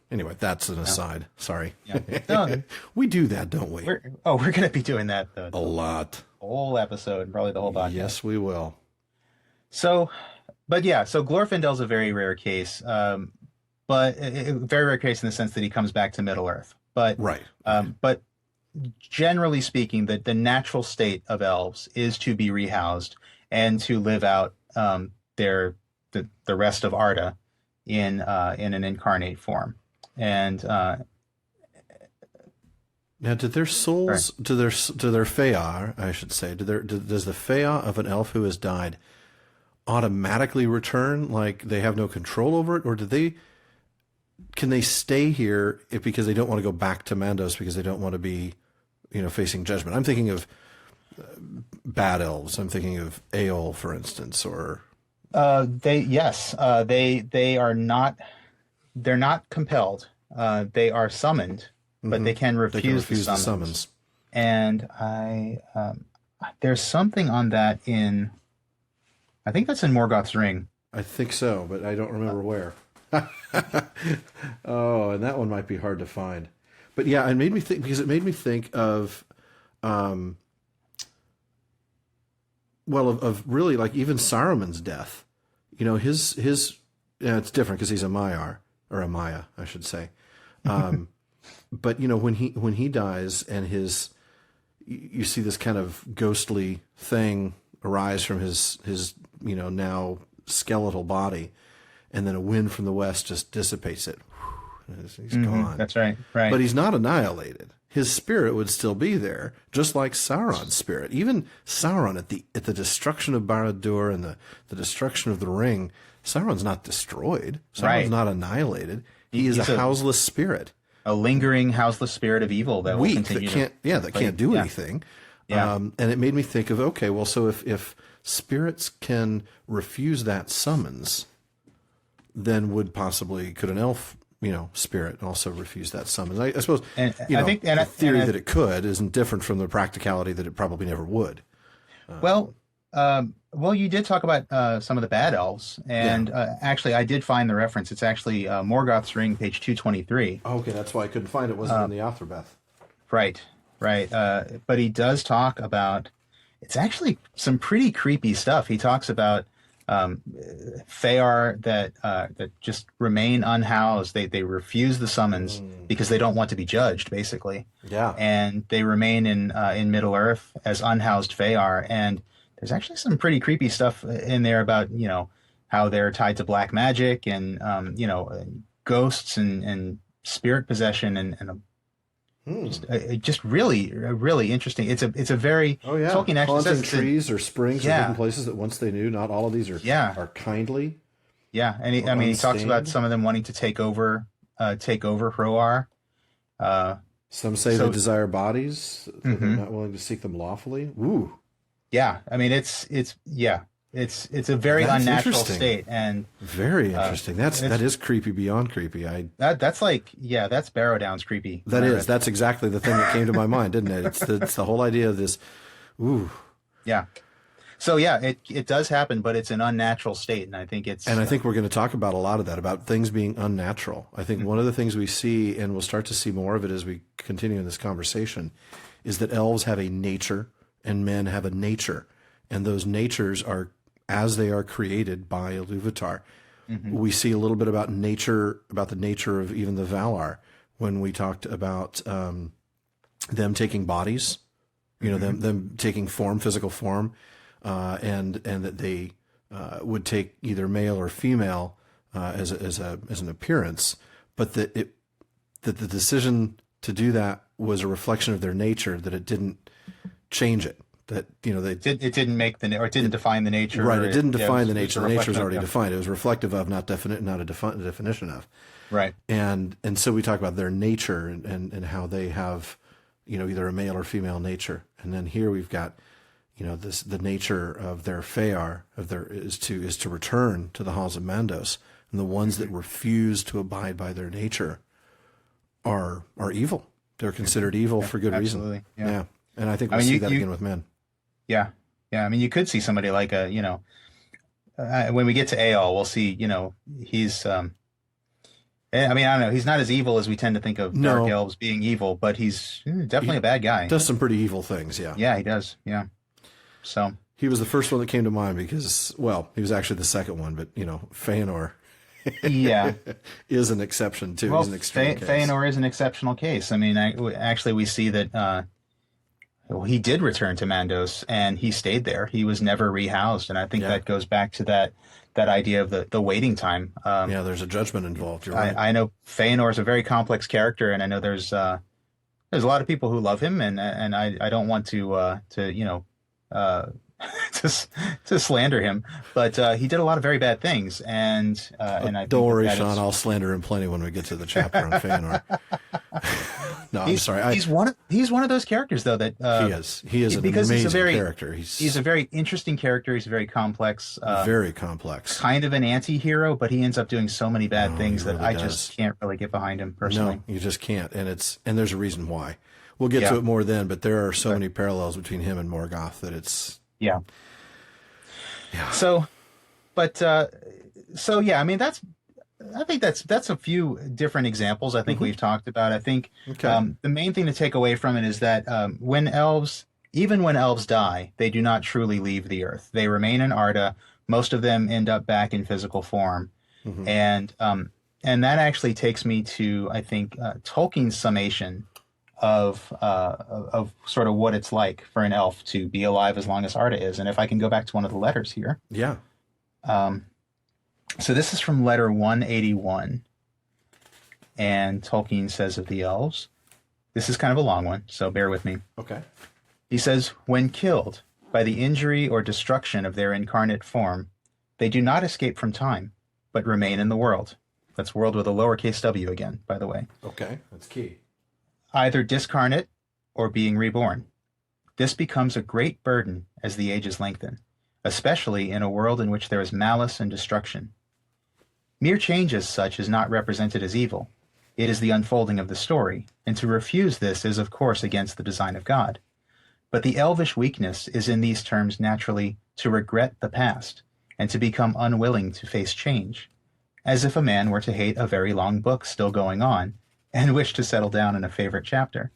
Anyway, that's an aside. Sorry. Yeah. No, we do that, don't we? We're going to be doing that a lot. Whole episode, probably the whole podcast. Yes, we will. So Glorfindel's a very rare case, but a very rare case in the sense that he comes back to Middle Earth. But but generally speaking, the natural state of elves is to be rehoused and to live out the rest of Arda in an incarnate form. And now, did their souls, do their Fëa, I should say, does the Fëa of an elf who has died automatically return, like they have no control over it, or can they stay here because they don't want to go back to Mandos because they don't want to be, facing judgment? I'm thinking of bad elves. I'm thinking of Eöl, for instance, or they are not. They're not compelled. They are summoned, but they can refuse the summons. And there's something on that in. I think that's in Morgoth's ring. I think so, but I don't remember where. Oh, and that one might be hard to find. But yeah, it made me think of, of really like even Saruman's death. His it's different because he's a Maiar, or a Maya, I should say. But when he dies and you see this kind of ghostly thing arise from his now skeletal body, and then a wind from the west just dissipates it. He's gone. That's right. But he's not annihilated. His spirit would still be there, just like Sauron's spirit. Even Sauron at the destruction of Barad-dûr and the destruction of the ring, Sauron's not destroyed. Sauron's not annihilated. He is a houseless spirit, a lingering houseless spirit of evil that will continue that can't do anything. Yeah. And it made me think of, okay, well, so if spirits can refuse that summons, then could an elf, spirit also refuse that summons? I suppose, I think the theory that it could isn't different from the practicality that it probably never would. Well, you did talk about some of the bad elves, and actually, I did find the reference. It's actually Morgoth's Ring, page 223. Okay, that's why I couldn't find it. It wasn't in the Athrobeth. Right. But he does talk about, it's actually some pretty creepy stuff. He talks about Fëar that just remain unhoused. They refuse the summons because they don't want to be judged, basically. Yeah. And they remain in Middle Earth as unhoused Fëar. And there's actually some pretty creepy stuff in there about, how they're tied to black magic and, ghosts and spirit possession and just really, really interesting. It's a very Tolkien actually haunting says trees or springs or different places that once they knew. Not all of these are kindly. Yeah, and he talks about some of them wanting to take over Hroar. Some say they desire bodies. They're not willing to seek them lawfully. Ooh. Yeah, I mean it's It's a very unnatural state, and very interesting. That is creepy beyond creepy. That's Barrow Down's creepy. That's exactly the thing that came to my mind, didn't it? It's the whole idea of this. Ooh. Yeah. So yeah, it does happen, but it's an unnatural state, and I think I think we're going to talk about a lot of that, about things being unnatural. I think one of the things we see, and we'll start to see more of it as we continue in this conversation, is that elves have a nature and men have a nature, and those natures are as they are created by Iluvatar. We see a little bit about the nature of even the Valar when we talked about them taking bodies, them taking form, physical form. And that they would take either male or female as an appearance, but that the decision to do that was a reflection of their nature, that it didn't change it. That it didn't define the nature. Right, it didn't define the nature. The nature was already defined. It was reflective of, not a definition of. Right. And so we talk about their nature and how they have, either a male or female nature, and then here we've got. The nature of their Fëanor is to return to the halls of Mandos, and the ones that refuse to abide by their nature are evil. They're considered evil for good reason. Yeah. And I think we'll see that again with men. Yeah. I mean, you could see somebody like when we get to Eöl, we'll see, he's, I don't know. He's not as evil as we tend to think of dark elves being evil, but he's definitely a bad guy. Does some pretty evil things. Yeah. Yeah, he does. Yeah. So he was the first one that came to mind because, well, he was actually the second one, but Fëanor, is an exception too. Well, he's an extreme case. Fëanor is an exceptional case. I mean, actually, we see that he did return to Mandos and he stayed there. He was never rehoused, and I think that goes back to that idea of the waiting time. There's a judgment involved. You're right. I know Fëanor is a very complex character, and I know there's a lot of people who love him, and I don't want to slander him, but he did a lot of very bad things, and I don't worry, Sean. I'll slander him plenty when we get to the chapter on Fëanor. No, I'm sorry. He's one of those characters, though, that he is an amazing character. He's a very interesting character. He's very complex, kind of an anti-hero, but he ends up doing so many bad things that I just can't really get behind him personally. No, you just can't, and there's a reason why. We'll get to it more then, but there are so many parallels between him and Morgoth that it's. Yeah. So, I mean, I think that's a few different examples I think we've talked about. I think the main thing to take away from it is that even when elves die, they do not truly leave the earth. They remain in Arda. Most of them end up back in physical form. And that actually takes me to, I think, Tolkien's summation of sort of what it's like for an elf to be alive as long as Arda is. And if I can go back to one of the letters here. Yeah. So this is from letter 181. And Tolkien says of the elves, this is kind of a long one, so bear with me. Okay. He says, when killed by the injury or destruction of their incarnate form, they do not escape from time, but remain in the world. That's world with a lowercase w again, by the way. Okay, that's key. Either discarnate or being reborn. This becomes a great burden as the ages lengthen, especially in a world in which there is malice and destruction. Mere change as such is not represented as evil. It is the unfolding of the story, and to refuse this is of course against the design of God. But the elvish weakness is in these terms naturally to regret the past, and to become unwilling to face change, as if a man were to hate a very long book still going on, and wish to settle down in a favorite chapter.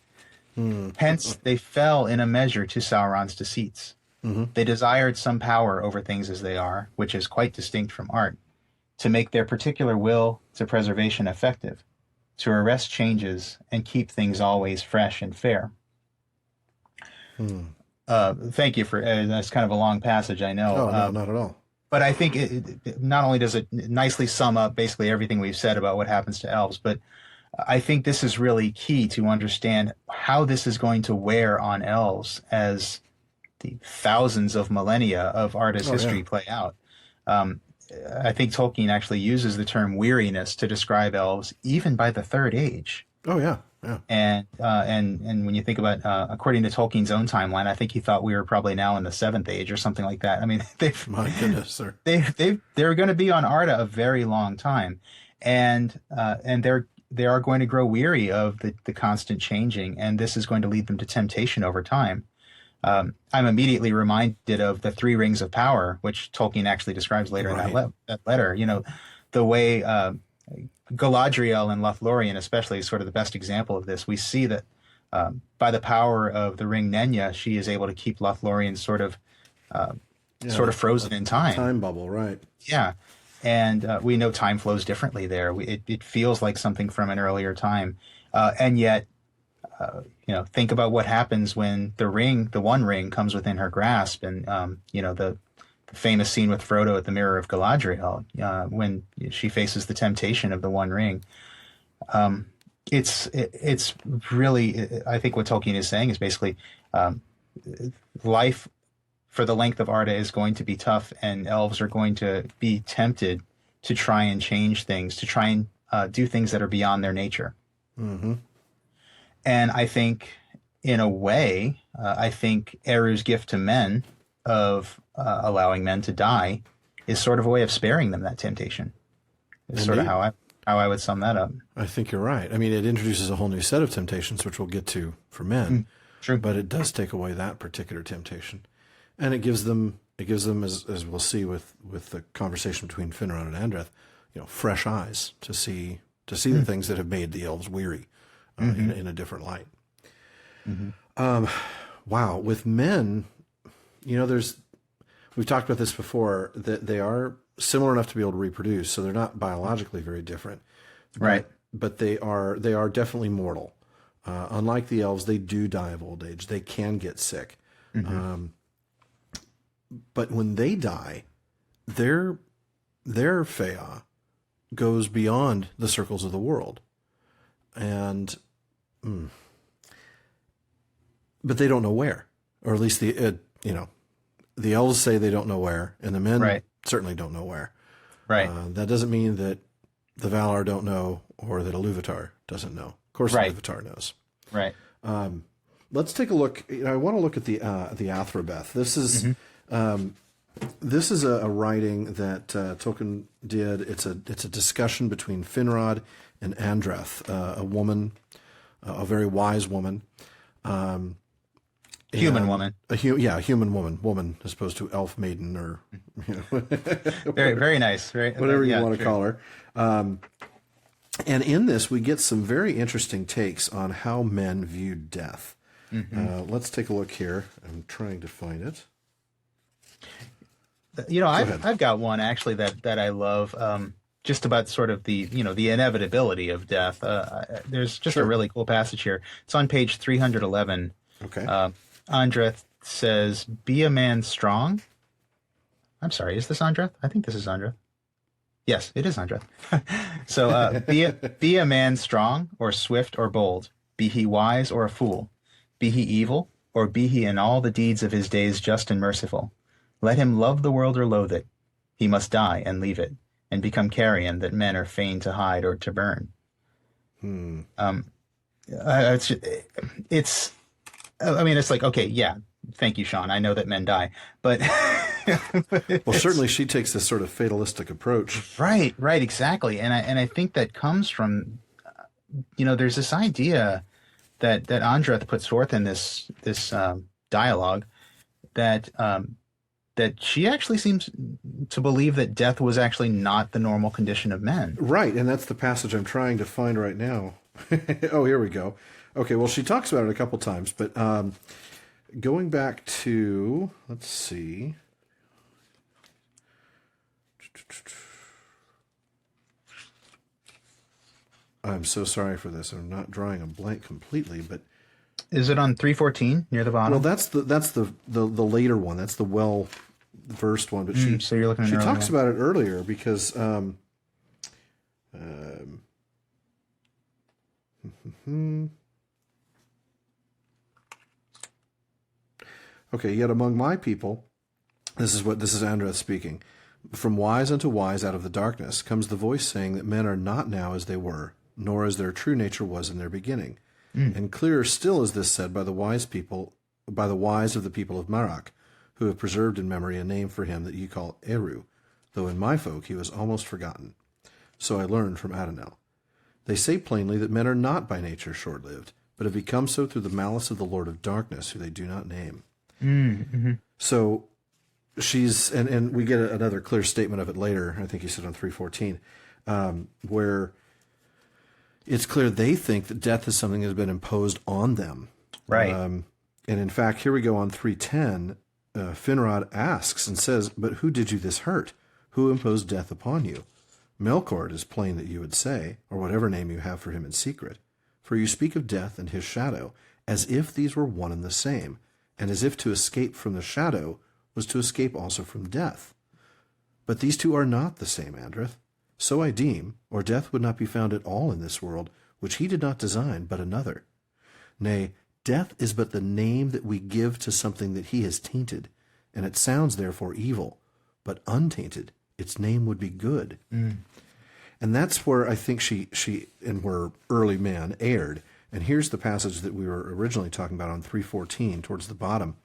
Hence, they fell in a measure to Sauron's deceits. They desired some power over things as they are, which is quite distinct from art, to make their particular will to preservation effective, to arrest changes and keep things always fresh and fair. Thank you for that's kind of a long passage, I know. Oh, no, not at all. But I think it not only does it nicely sum up basically everything we've said about what happens to elves, but I think this is really key to understand how this is going to wear on elves as the thousands of millennia of Arda's history play out. I think Tolkien actually uses the term weariness to describe elves even by the Third Age. Oh, yeah. Yeah. And when you think about according to Tolkien's own timeline, I think he thought we were probably now in the seventh age or something like that. I mean, My goodness, sir. they're going to be on Arda a very long time, and they are going to grow weary of the constant changing, and this is going to lead them to temptation over time. I'm immediately reminded of the three rings of power, which Tolkien actually describes later in that letter. You know, the way Galadriel and Lothlorien especially is sort of the best example of this. We see that by the power of the ring Nenya, she is able to keep Lothlorien sort of frozen in time. Time bubble, right? Yeah, and we know time flows differently there. It feels like something from an earlier time, and yet, think about what happens when the One Ring, comes within her grasp, and the famous scene with Frodo at the Mirror of Galadriel, when she faces the temptation of the One Ring. It's really, I think what Tolkien is saying is basically life for the length of Arda is going to be tough, and elves are going to be tempted to try and change things, to try and do things that are beyond their nature. Mm-hmm. And I think, in a way, Eru's gift to men of allowing men to die is sort of a way of sparing them that temptation. Is sort of how I would sum that up. I think you're right. I mean, it introduces a whole new set of temptations, which we'll get to for men. True. But it does take away that particular temptation, and it gives them, as we'll see with the conversation between Finrod and Andreth, fresh eyes to see the things that have made the elves weary in a different light. Mm-hmm. Wow, with men, we've talked about this before, that they are similar enough to be able to reproduce, so they're not biologically very different, right? But they are definitely mortal. Unlike the elves, they do die of old age. They can get sick. Mm-hmm. But when they die, their Feah goes beyond the circles of the world, and but they don't know where, or at least the elves say they don't know where, and the men certainly don't know where. Right. That doesn't mean that the Valar don't know, or that Iluvatar doesn't know. Of course, Iluvatar knows. Right. Let's take a look. I want to look at the Athrobeth. This is this is a writing that Tolkien did. It's a discussion between Finrod and Andreth, a woman, a very wise woman. Human woman. A human woman as opposed to elf maiden, or very, very nice, right? Whatever you want to call her. And in this, we get some very interesting takes on how men viewed death. Mm-hmm. Let's take a look here. I'm trying to find it. I've got one actually that I love. Just about sort of the inevitability of death. There's just a really cool passage here. It's on page 311. Okay. Andreth says, "Be a man strong." I'm sorry, is this Andreth? I think this is Andreth. Yes, it is Andreth. So, be a man strong, or swift, or bold. Be he wise or a fool. Be he evil, or be he in all the deeds of his days just and merciful. Let him love the world or loathe it. He must die and leave it, and become carrion that men are fain to hide or to burn. It's like, okay, yeah, thank you, Sean. I know that men die, but well, certainly she takes this sort of fatalistic approach. Right, exactly, and I think that comes from, there's this idea that Andreth puts forth in this dialogue that she actually seems to believe that death was actually not the normal condition of men. Right, and that's the passage I'm trying to find right now. Oh, here we go. Okay, well, she talks about it a couple times, but going back to, let's see. I'm so sorry for this. I'm not drawing a blank completely, but is it on 314 near the bottom? Well, that's the later one. That's the well-versed one. But so you're looking at she talks about it earlier because okay, yet among my people, this is Andreth speaking. From wise unto wise out of the darkness comes the voice saying that men are not now as they were, nor as their true nature was in their beginning. And clearer still is this said by the wise of the people of Marach, who have preserved in memory a name for him that ye call Eru, though in my folk he was almost forgotten. So I learned from Adonel. They say plainly that men are not by nature short-lived, but have become so through the malice of the Lord of darkness, who they do not name. Mm-hmm. So she's, and we get another clear statement of it later, I think he said on 314, where it's clear they think that death is something that has been imposed on them. Right. And in fact, here we go on 310, Finrod asks and says, but who did you this hurt? Who imposed death upon you? Melkor, it is plain that you would say, or whatever name you have for him in secret. For you speak of death and his shadow, as if these were one and the same, and as if to escape from the shadow was to escape also from death. But these two are not the same, Andreth. So I deem, or death would not be found at all in this world, which he did not design, but another. Nay, death is but the name that we give to something that he has tainted, and it sounds therefore evil, but untainted, its name would be good. And that's where I think she and where early man erred. And here's the passage that we were originally talking about on 314, towards the bottom.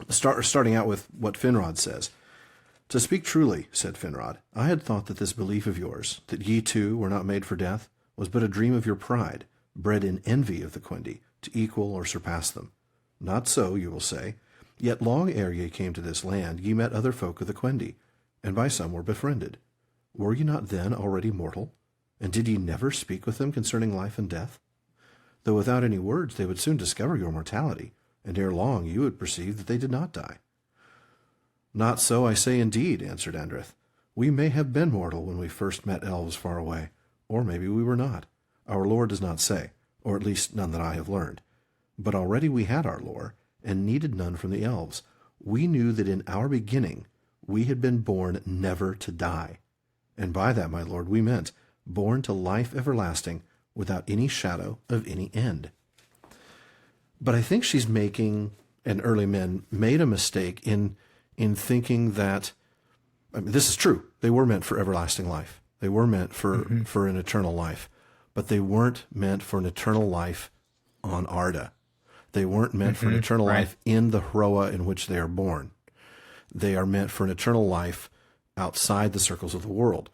Starting out with what Finrod says. To speak truly, said Finrod, I had thought that this belief of yours, that ye too were not made for death, was but a dream of your pride, bred in envy of the Quendi, to equal or surpass them. Not so, you will say. Yet long ere ye came to this land, ye met other folk of the Quendi, and by some were befriended. Were ye not then already mortal? And did ye never speak with them concerning life and death? Though without any words they would soon discover your mortality, and ere long you would perceive that they did not die. Not so, I say indeed, answered Andreth. We may have been mortal when we first met elves far away, or maybe we were not. Our lore does not say, or at least none that I have learned. But already we had our lore, and needed none from the elves. We knew that in our beginning we had been born never to die. And by that, my lord, we meant born to life everlasting without any shadow of any end. But I think she's making, and early men made a mistake in thinking that, I mean, this is true. They were meant for everlasting life. They were meant for an eternal life. But they weren't meant for an eternal life on Arda. They weren't meant for an eternal life in the Hroa in which they are born. They are meant for an eternal life outside the circles of the world.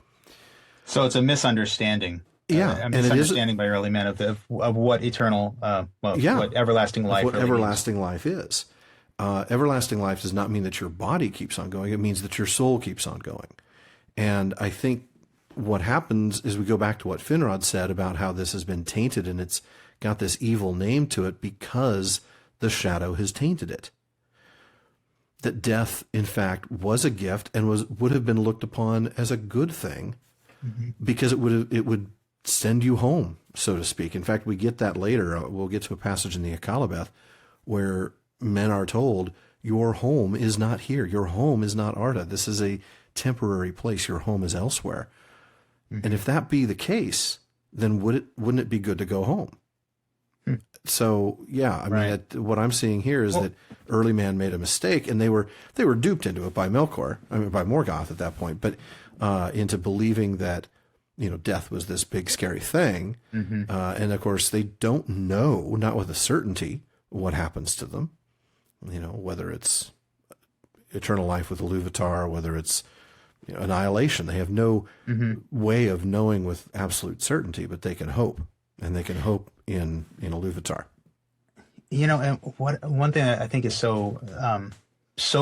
So it's a misunderstanding. A misunderstanding by early men of what eternal, what everlasting life what really everlasting means. life is. Everlasting life does not mean that your body keeps on going. It means that your soul keeps on going. And I think what happens is we go back to what Finrod said about how this has been tainted and it's got this evil name to it because the shadow has tainted it. That death, in fact, was a gift and would have been looked upon as a good thing because it would send you home, so to speak. In fact, we get that later. We'll get to a passage in the Akalabeth where men are told, your home is not here. Your home is not Arda. This is a temporary place. Your home is elsewhere. And if that be the case, then wouldn't it be good to go home? So, yeah, I mean, what I'm seeing here is that early man made a mistake, and they were duped into it by Melkor, by Morgoth at that point, but into believing that, death was this big, scary thing. And, of course, they don't know, not with a certainty, what happens to them, whether it's eternal life with Iluvatar, whether it's annihilation. They have no way of knowing with absolute certainty, but they can hope, and they can hope in Iluvatar. And one thing that I think is so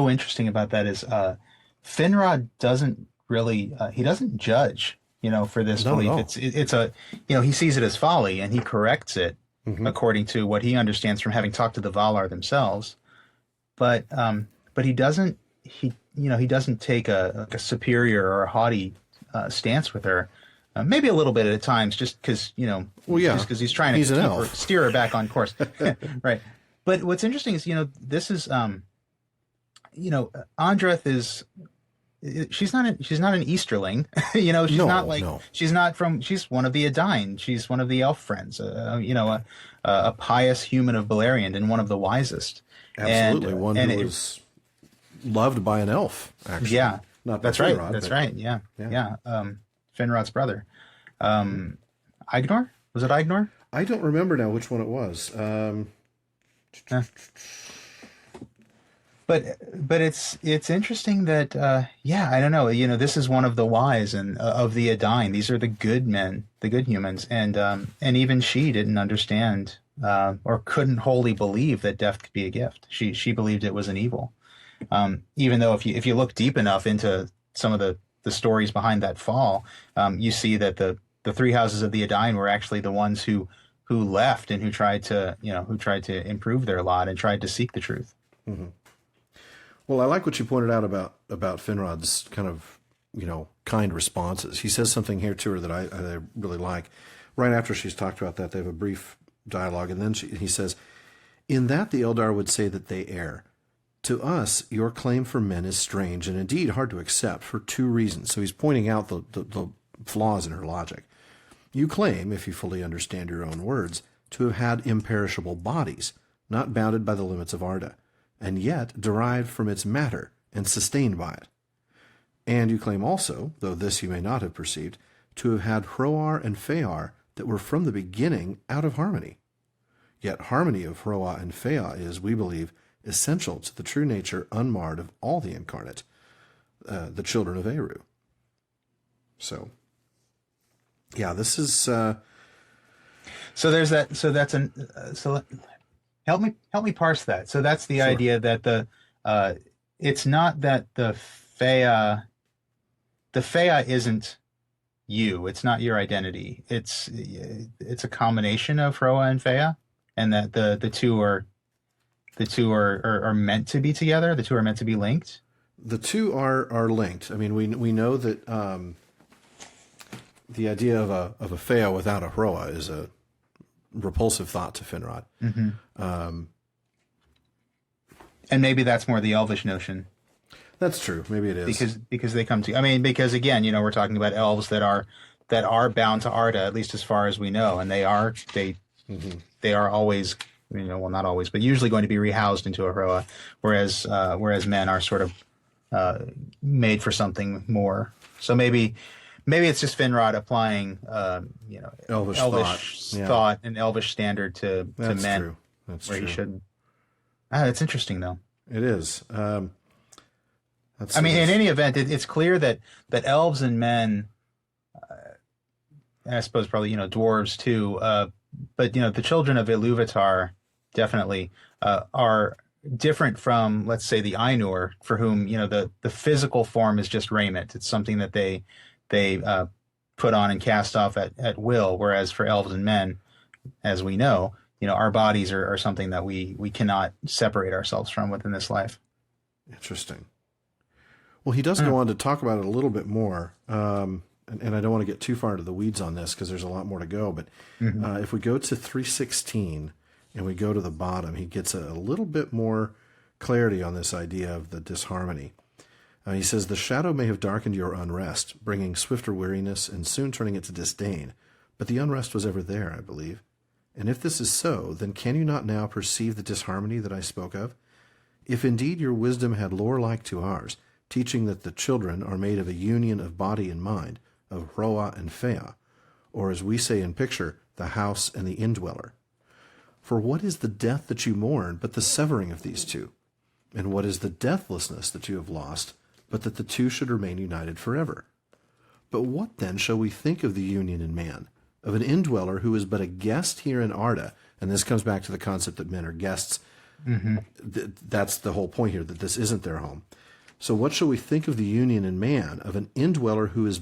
interesting about that is Finrod doesn't really he doesn't judge for this belief. It's he sees it as folly and he corrects it according to what he understands from having talked to the Valar themselves. But he doesn't take a superior or a haughty stance with her. Maybe a little bit at times, just because just because he's trying to steer her back on course, right? But what's interesting is this is Andreth is she's not an Easterling, she's one of the Edain, she's one of the elf friends, a pious human of Beleriand and one of the wisest. Absolutely, one who was loved by an elf. Actually, yeah, not that's Finrod, right. That's right. Yeah. Finrod's brother. Ignor? Was it Ignor? I don't remember now which one it was. Uh, but it's interesting that I don't know, this is one of the wise and of the Edain. These are the good men, the good humans, and even she didn't understand or couldn't wholly believe that death could be a gift. She believed it was an evil. Even though if you look deep enough into some of the stories behind that fall, you see that the three houses of the Edain were actually the ones who left and who tried to improve their lot and tried to seek the truth. Mm-hmm. Well, I like what you pointed out about Finrod's kind of, kind responses. He says something here to her that I really like. Right after she's talked about that, they have a brief dialogue, and then he says, "In that the Eldar would say that they err. To us, your claim for men is strange and indeed hard to accept for two reasons." So he's pointing out the flaws in her logic. "You claim, if you fully understand your own words, to have had imperishable bodies, not bounded by the limits of Arda, and yet derived from its matter and sustained by it. And you claim also, though this you may not have perceived, to have had Hroar and Fear that were from the beginning out of harmony. Yet harmony of Hroar and Fear is, we believe, essential to the true nature unmarred of all the incarnate, the children of Eru." So, yeah, this is... So there's that. So that's help me parse that. So that's the idea that it's not that the Fea isn't you. It's not your identity. It's a combination of Hroa and Fea, and that the two are meant to be together. The two are meant to be linked. The two are linked. I mean, we know that the idea of a Fea without a Hroa is a repulsive thought to Finrod. Mm-hmm. And maybe that's more the Elvish notion. That's true. Maybe it is because they come to. I mean, because again, we're talking about elves that are bound to Arda, at least as far as we know, and they are always, well, not always, but usually going to be rehoused into a Hroa, whereas men are sort of made for something more. So maybe it's just Finrod applying, Elvish thought and Elvish standard to men. True. That's where true. He shouldn't. That's interesting, though. It is. In any event, it's clear that elves and men, and I suppose probably dwarves too, but the children of Iluvatar definitely are different from, let's say, the Ainur, for whom the physical form is just raiment. It's something that they put on and cast off at will. Whereas for elves and men, as we know, our bodies are something that we cannot separate ourselves from within this life. Interesting. Well, he does go on to talk about it a little bit more, and I don't want to get too far into the weeds on this because there's a lot more to go. But if we go to 316 and we go to the bottom, he gets a little bit more clarity on this idea of the disharmony. He says, "The shadow may have darkened your unrest, bringing swifter weariness and soon turning it to disdain, but the unrest was ever there, I believe. And if this is so, then can you not now perceive the disharmony that I spoke of? If indeed your wisdom had lore like to ours, teaching that the children are made of a union of body and mind, of Hroa and Fea, or as we say in picture, the house and the indweller. For what is the death that you mourn but the severing of these two? And what is the deathlessness that you have lost, but that the two should remain united forever? But what then shall we think of the union in man, of an indweller who is but a guest here in Arda?" And this comes back to the concept that men are guests. Mm-hmm. That's the whole point here, that this isn't their home. So what shall we think of the union in man, of an indweller who is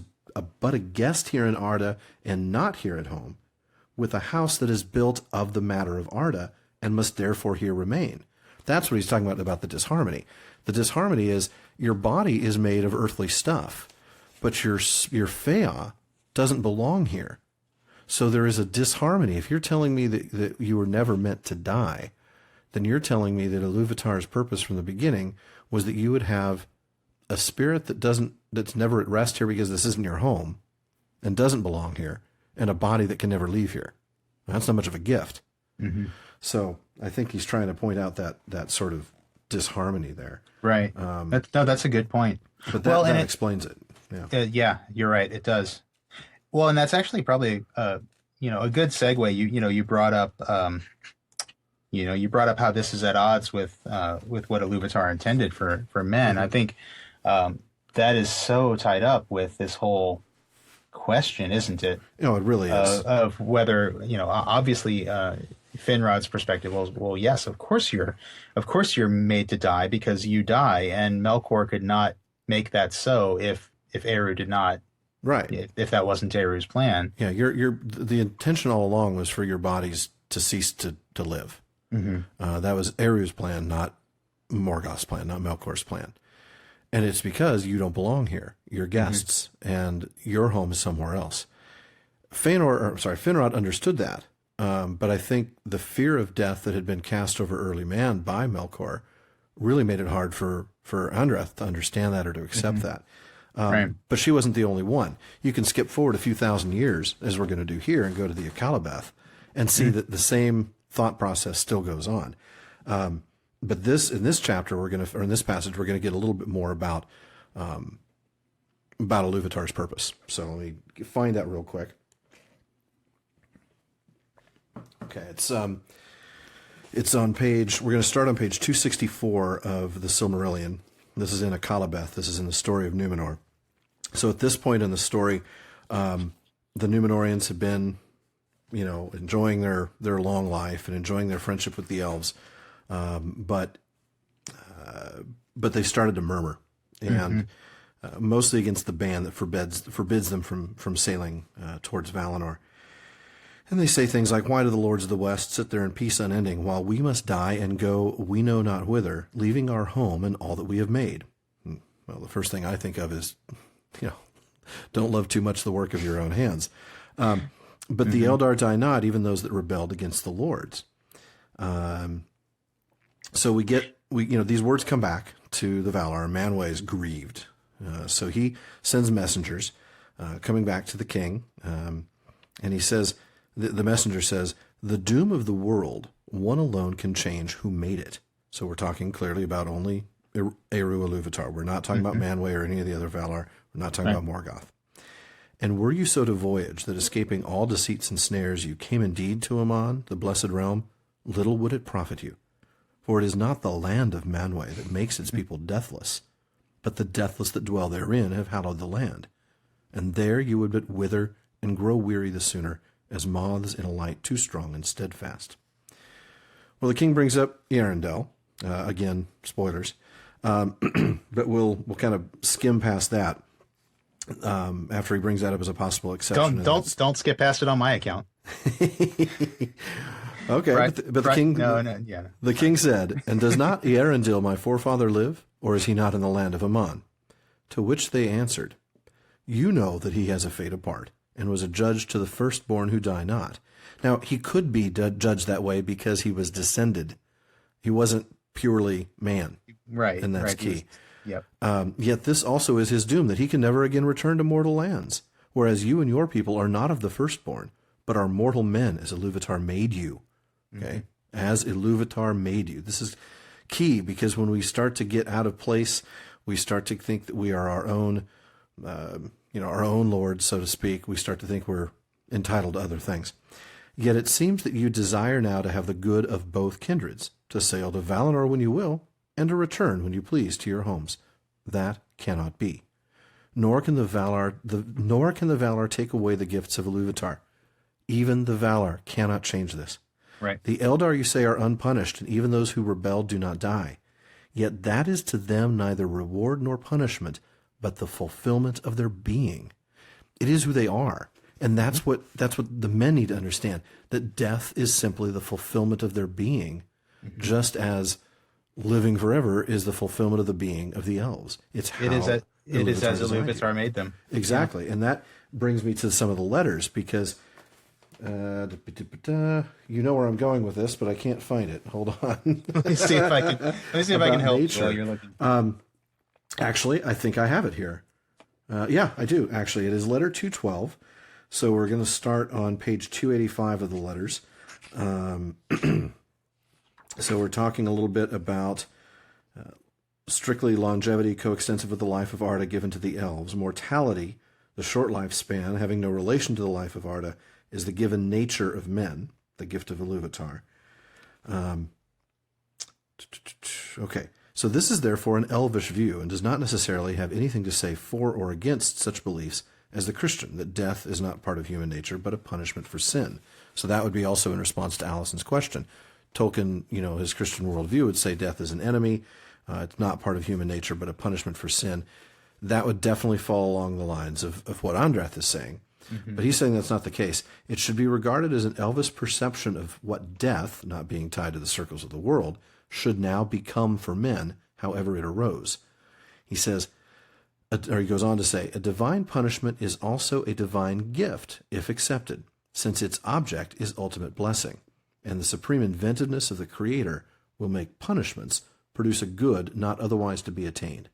but a guest here in Arda and not here at home, with a house that is built of the matter of Arda and must therefore here remain? That's what he's talking about the disharmony. The disharmony is your body is made of earthly stuff, but your Fea doesn't belong here. So there is a disharmony. If you're telling me that you were never meant to die, then you're telling me that Iluvatar's purpose from the beginning was that you would have a spirit that's never at rest here because this isn't your home and doesn't belong here, and a body that can never leave here. That's not much of a gift. Mm-hmm. So I think he's trying to point out that sort of disharmony there. Right. That's a good point. But that explains it. Yeah. Yeah, you're right. It does. Well, and that's actually probably a good segue. You brought up you brought up how this is at odds with what Iluvatar intended for men. I think that is so tied up with this whole question, isn't it? It really is. Of whether, obviously, Finrod's perspective. Well, yes, of course you're made to die because you die, and Melkor could not make that so if Eru did not. Right. If that wasn't Eru's plan. Yeah, the intention all along was for your bodies to cease to live. Mm-hmm. That was Eru's plan, not Morgoth's plan, not Melkor's plan. And it's because you don't belong here. You're guests, and your home is somewhere else. Finrod understood that, but I think the fear of death that had been cast over early man by Melkor really made it hard for Andrath to understand that or to accept that. Right. But she wasn't the only one. You can skip forward a few thousand years, as we're going to do here, and go to the Akallabeth and see that the same thought process still goes on. But in this chapter, in this passage, we're going to get a little bit more about Iluvatar's purpose. So let me find that real quick. Okay, it's on page. We're going to start on page 264 of the Silmarillion. This is in Akallabeth. This is in the story of Numenor. So at this point in the story, the Numenorians have been, enjoying their long life and enjoying their friendship with the elves, but they started to murmur, and mostly against the ban that forbids them from sailing towards Valinor. And they say things like, "Why do the lords of the West sit there in peace unending, while we must die and go we know not whither, leaving our home and all that we have made?" Well, the first thing I think of is, don't love too much the work of your own hands. But the Eldar die not, even those that rebelled against the lords. So these words come back to the Valar. Manwë is grieved. So he sends messengers coming back to the king, and he says, the messenger says, "The doom of the world, one alone can change who made it." So we're talking clearly about only Eru Iluvatar. We're not talking about Manwë or any of the other Valar. We're not talking about Morgoth. "And were you so to voyage that escaping all deceits and snares you came indeed to Aman, the blessed realm, little would it profit you. For it is not the land of Manwë that makes its people deathless, but the deathless that dwell therein have hallowed the land. And there you would but wither and grow weary the sooner, as moths in a light too strong and steadfast." Well, the king brings up Eärendil. Again, spoilers. But we'll kind of skim past that after he brings that up as a possible exception. Don't skip past it on my account. Okay, right, but the king, yeah. The king said, "And does not Eärendil my forefather live, or is he not in the land of Aman?" To which they answered, "You know that he has a fate apart, and was a judge to the firstborn who die not." Now, he could be judged that way because he was descended. He wasn't purely man. Right. And that's right. key. Yep. Yet this also is his doom, that he can never again return to mortal lands, whereas you and your people are not of the firstborn, but are mortal men as Iluvatar made you. Okay? As Iluvatar made you. This is key, because when we start to get out of place, we start to think that we are our own lords, so to speak. We start to think we're entitled to other things. "Yet it seems that you desire now to have the good of both kindreds, to sail to Valinor when you will, and to return when you please to your homes. That cannot be. Nor can the Valar take away the gifts of Iluvatar. Even the Valar cannot change this. Right. The Eldar, you say, are unpunished, and even those who rebelled do not die. Yet that is to them neither reward nor punishment, but the fulfillment of their being. It is who they are. And that's what the men need to understand, that death is simply the fulfillment of their being, just as living forever is the fulfillment of the being of the elves. It is as Iluvatar made them. Exactly. And that brings me to some of the letters, because you know where I'm going with this, but I can't find it. Hold on. Let me see if I can help while you're looking. Actually, I think I have it here. Yeah, I do. Actually, it is letter 212. So we're going to start on page 285 of the letters. So we're talking a little bit about strictly longevity coextensive with the life of Arda given to the elves. Mortality, the short lifespan, having no relation to the life of Arda, is the given nature of men, the gift of Iluvatar. Okay, so this is therefore an elvish view and does not necessarily have anything to say for or against such beliefs as the Christian, that death is not part of human nature but a punishment for sin. So that would be also in response to Allison's question. Tolkien, his Christian worldview would say death is an enemy. It's not part of human nature but a punishment for sin. That would definitely fall along the lines of what Andrath is saying. Mm-hmm. But he's saying that's not the case. It should be regarded as an Elvis perception of what death, not being tied to the circles of the world, should now become for men, however it arose. He says, or he goes on to say, a divine punishment is also a divine gift, if accepted, since its object is ultimate blessing, and the supreme inventiveness of the Creator will make punishments produce a good not otherwise to be attained.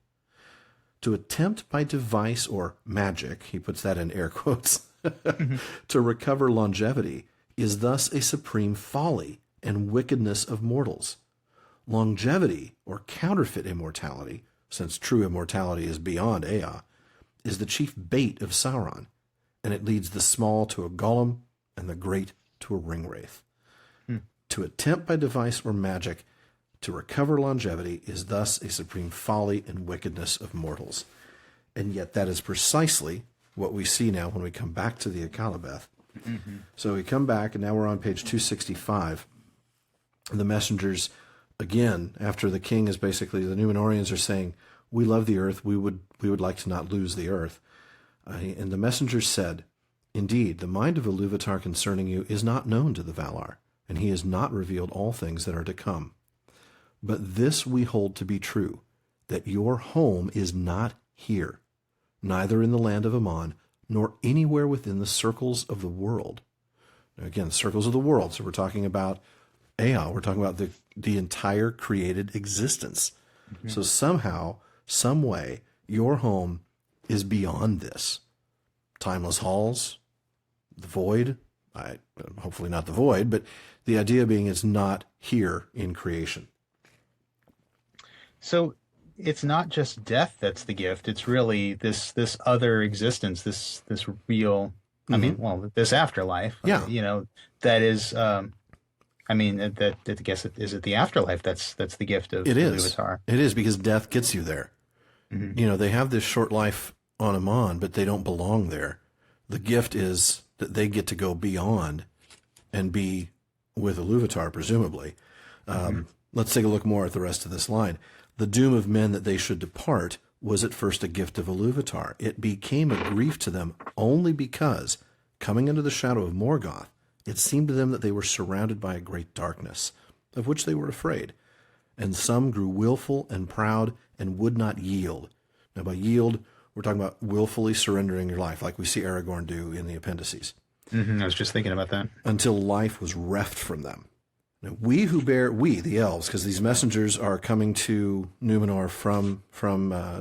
To attempt by device or magic, he puts that in air quotes, to recover longevity is thus a supreme folly and wickedness of mortals. Longevity, or counterfeit immortality, since true immortality is beyond Ea, is the chief bait of Sauron, and it leads the small to a golem and the great to a ringwraith. To attempt by device or magic to recover longevity is thus a supreme folly and wickedness of mortals. And yet that is precisely what we see now when we come back to the Akalabeth. Mm-hmm. So we come back, and now we're on page 265. And the messengers, again, after the king is basically, the Númenóreans are saying, we love the earth, we would like to not lose the earth. And the messengers said, indeed, the mind of Iluvatar concerning you is not known to the Valar, and he has not revealed all things that are to come. But this we hold to be true, that your home is not here, neither in the land of Aman, nor anywhere within the circles of the world. Now again, circles of the world, so we're talking about Ea, we're talking about the entire created existence. Mm-hmm. So somehow, some way, your home is beyond this. Timeless halls, the void, hopefully not the void, but the idea being it's not here in creation. So it's not just death that's the gift. It's really this other existence, this real, Mm-hmm. this afterlife. Yeah. That is, that I guess is it the afterlife that's the gift of Iluvatar. It is, because death gets you there. Mm-hmm. They have this short life on Aman, but they don't belong there. The gift is that they get to go beyond and be with Iluvatar, presumably. Let's take a look more at the rest of this line. The doom of men that they should depart was at first a gift of Iluvatar. It became a grief to them only because, coming under the shadow of Morgoth, it seemed to them that they were surrounded by a great darkness, of which they were afraid. And some grew willful and proud and would not yield. Now, by yield, we're talking about willfully surrendering your life, like we see Aragorn do in the appendices. I was just thinking about that. Until life was reft from them. Now, we, the elves, because these messengers are coming to Númenor from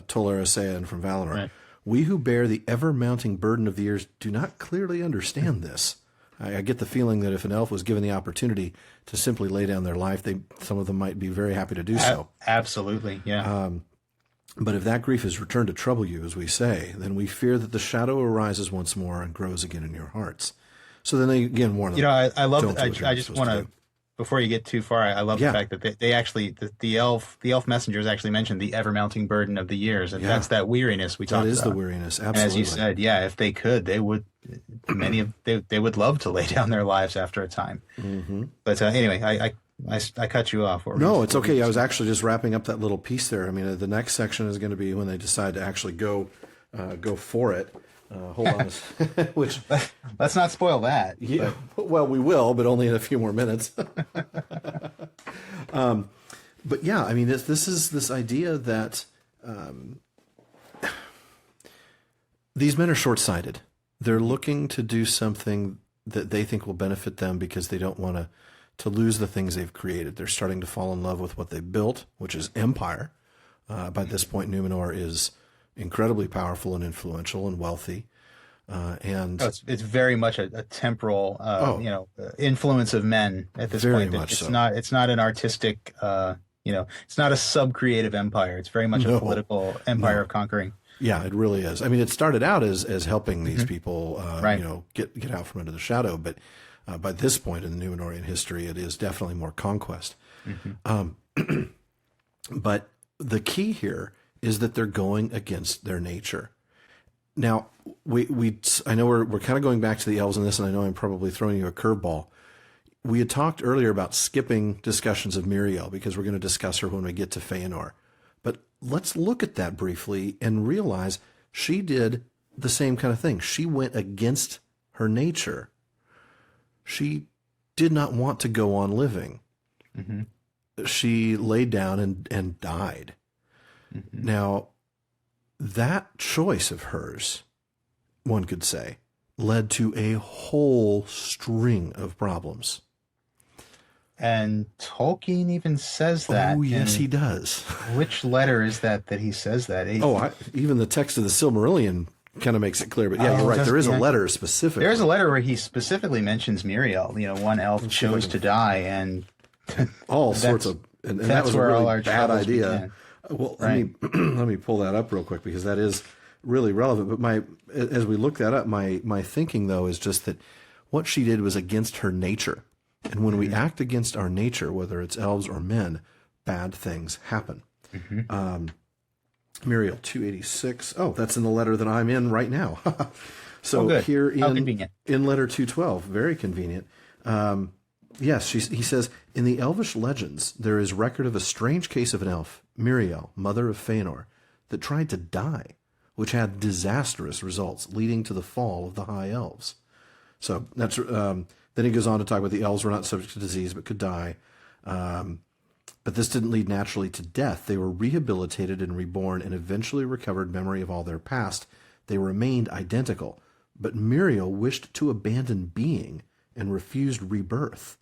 Tol Eressëa and from Valinor, right. We who bear the ever-mounting burden of the years do not clearly understand this. I get the feeling that if an elf was given the opportunity to simply lay down their life, some of them might be very happy to do so. Absolutely, yeah. But if that grief is returned to trouble you, as we say, then we fear that the shadow arises once more and grows again in your hearts. So then they again warn them. I love. I just want to. Before you get too far, I love the fact that they actually, the elf messengers actually mentioned the ever-mounting burden of the years, and that's that weariness we talked about. That is the weariness, absolutely. And as you said, if they could, they would, they would love to lay down their lives after a time. Mm-hmm. But anyway, I cut you off. No, it's okay. I was actually just wrapping up that little piece there. I mean, the next section is going to be when they decide to actually go for it. Hold on. Which let's not spoil that. Yeah. Well, we will, but only in a few more minutes. But yeah, I mean, this is this idea that these men are short-sighted. They're looking to do something that they think will benefit them because they don't want to lose the things they've created. They're starting to fall in love with what they built, which is empire. By this point, Númenor is incredibly powerful and influential and wealthy, and it's very much a temporal, influence of men at this point. It's not an artistic, it's not a sub-creative empire. It's very much a political empire of conquering. Yeah, it really is. I mean, it started out as helping these people, Right. get out from under the shadow. But by this point in the Numenorian history, it is definitely more conquest. But the key here is that they're going against their nature. Now, I know we're kind of going back to the elves in this, and I know I'm probably throwing you a curveball. We had talked earlier about skipping discussions of Miriel because we're going to discuss her when we get to Feanor. But let's look at that briefly and realize she did the same kind of thing. She went against her nature. She did not want to go on living. She laid down and died. Now, that choice of hers, one could say, led to a whole string of problems. And Tolkien even says that. Oh, yes, he does. Which letter is that he says that? Even the text of the Silmarillion kind of makes it clear. But yeah, you're right. There is a letter specifically. There's a letter where he specifically mentions Miriel. One elf chose to die, and all sorts of, and that was a really bad idea. Began. Well, right. let me pull that up real quick because that is really relevant. But as we look that up, my thinking though is just that what she did was against her nature. And when we act against our nature, whether it's elves or men, bad things happen. Muriel 286. Oh, that's in the letter that I'm in right now. So here in letter 212, very convenient. Yes, he says, in the elvish legends, there is record of a strange case of an elf, Miriel, mother of Feanor, that tried to die, which had disastrous results, leading to the fall of the high elves. So that's then he goes on to talk about the elves were not subject to disease but could die. But this didn't lead naturally to death. They were rehabilitated and reborn and eventually recovered memory of all their past. They remained identical. But Muriel wished to abandon being and refused rebirth.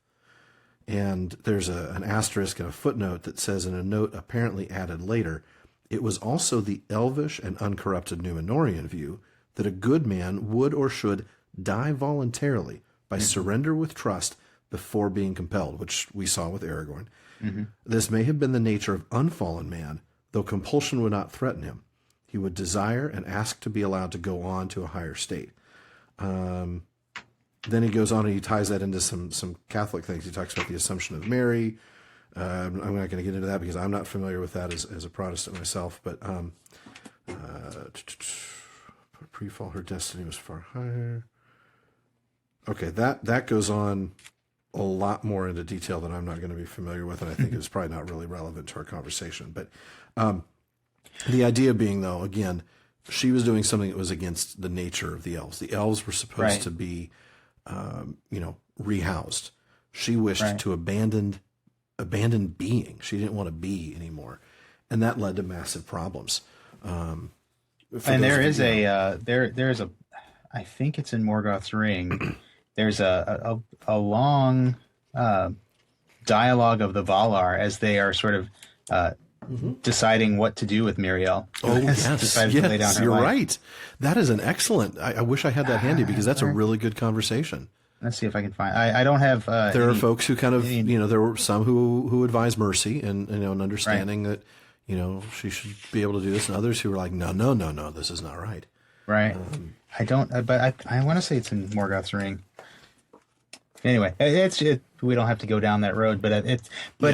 And there's an asterisk and a footnote that says in a note apparently added later, it was also the elvish and uncorrupted Numenorian view that a good man would or should die voluntarily by surrender with trust before being compelled, which we saw with Aragorn. This may have been the nature of unfallen man, though compulsion would not threaten him. He would desire and ask to be allowed to go on to a higher state. Then he goes on and he ties that into some Catholic things. He talks about the Assumption of Mary. I'm not going to get into that because I'm not familiar with that as a Protestant myself. But pre-fall, her destiny was far higher. Okay, that goes on a lot more into detail than I'm not going to be familiar with, and I think it's probably not really relevant to our conversation. But the idea being, though, again, she was doing something that was against the nature of the elves. The elves were supposed to be, rehoused. She wished to abandon being. She didn't want to be anymore, and that led to massive problems. And there is a, I think it's in Morgoth's Ring. There's a long dialogue of the Valar as they are sort of deciding what to do with Miriel. Oh, yes, you're right. That is an excellent. I wish I had that handy because that's a really good conversation. Let's see if I can find. I don't have. There are folks who kind of, there were some who advise mercy and an understanding that, she should be able to do this, and others who were like, no, this is not right. Right. I don't. But I want to say it's in Morgoth's Ring. Anyway, we don't have to go down that road, but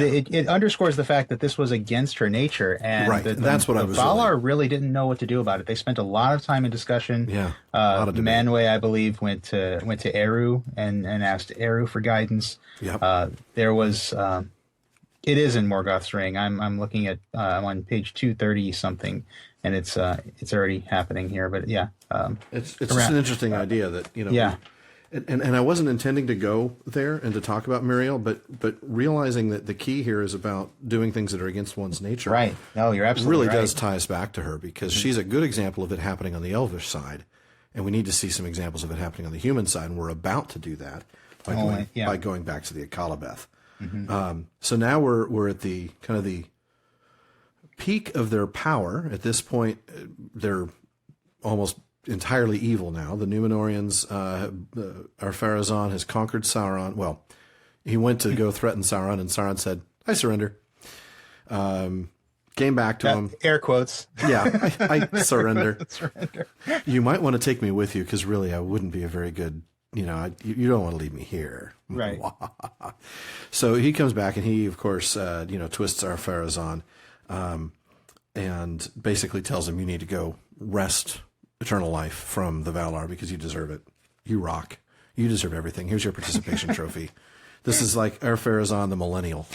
it underscores the fact that this was against her nature, and that's what I was. Valar really didn't know what to do about it. They spent a lot of time in discussion. Yeah, Manwë, I believe, went to Eru and asked Eru for guidance. Yep. There was. It is in Morgoth's Ring. I'm looking at I'm on page 230 something, and it's already happening here. But yeah, it's just an interesting idea that Yeah. And I wasn't intending to go there and to talk about Muriel, but realizing that the key here is about doing things that are against one's nature. Right. No, you're absolutely really does tie us back to her because she's a good example of it happening on the elvish side, and we need to see some examples of it happening on the human side, and we're about to do that by going back to the Akalabeth. So now we're at the kind of the peak of their power. At this point, they're almost entirely evil now. The Numenorians, Ar-Pharazôn has conquered Sauron. Well, he went to go threaten Sauron, and Sauron said, "I surrender." Came back to him. Air quotes. Yeah, I surrender. Surrender. You might want to take me with you because really I wouldn't be a very good, you don't want to leave me here. Right. So he comes back and he, of course, twists Ar-Pharazôn and basically tells him you need to go wrest eternal life from the Valar because you deserve it. You rock. You deserve everything. Here's your participation trophy. This is like Ar-Pharazôn the Millennial.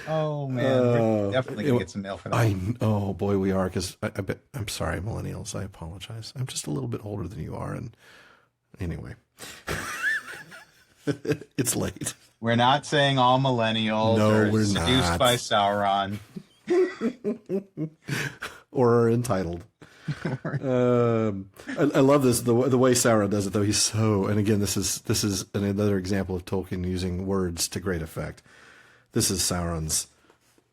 Oh man, we're definitely gonna get some mail for that. Oh boy, we are, because I'm sorry, millennials. I apologize. I'm just a little bit older than you are, and anyway, it's late. We're not saying all millennials are seduced by Sauron or are entitled. I love this the way Sauron does it, though. He's so, and again, this is another example of Tolkien using words to great effect. This is Sauron's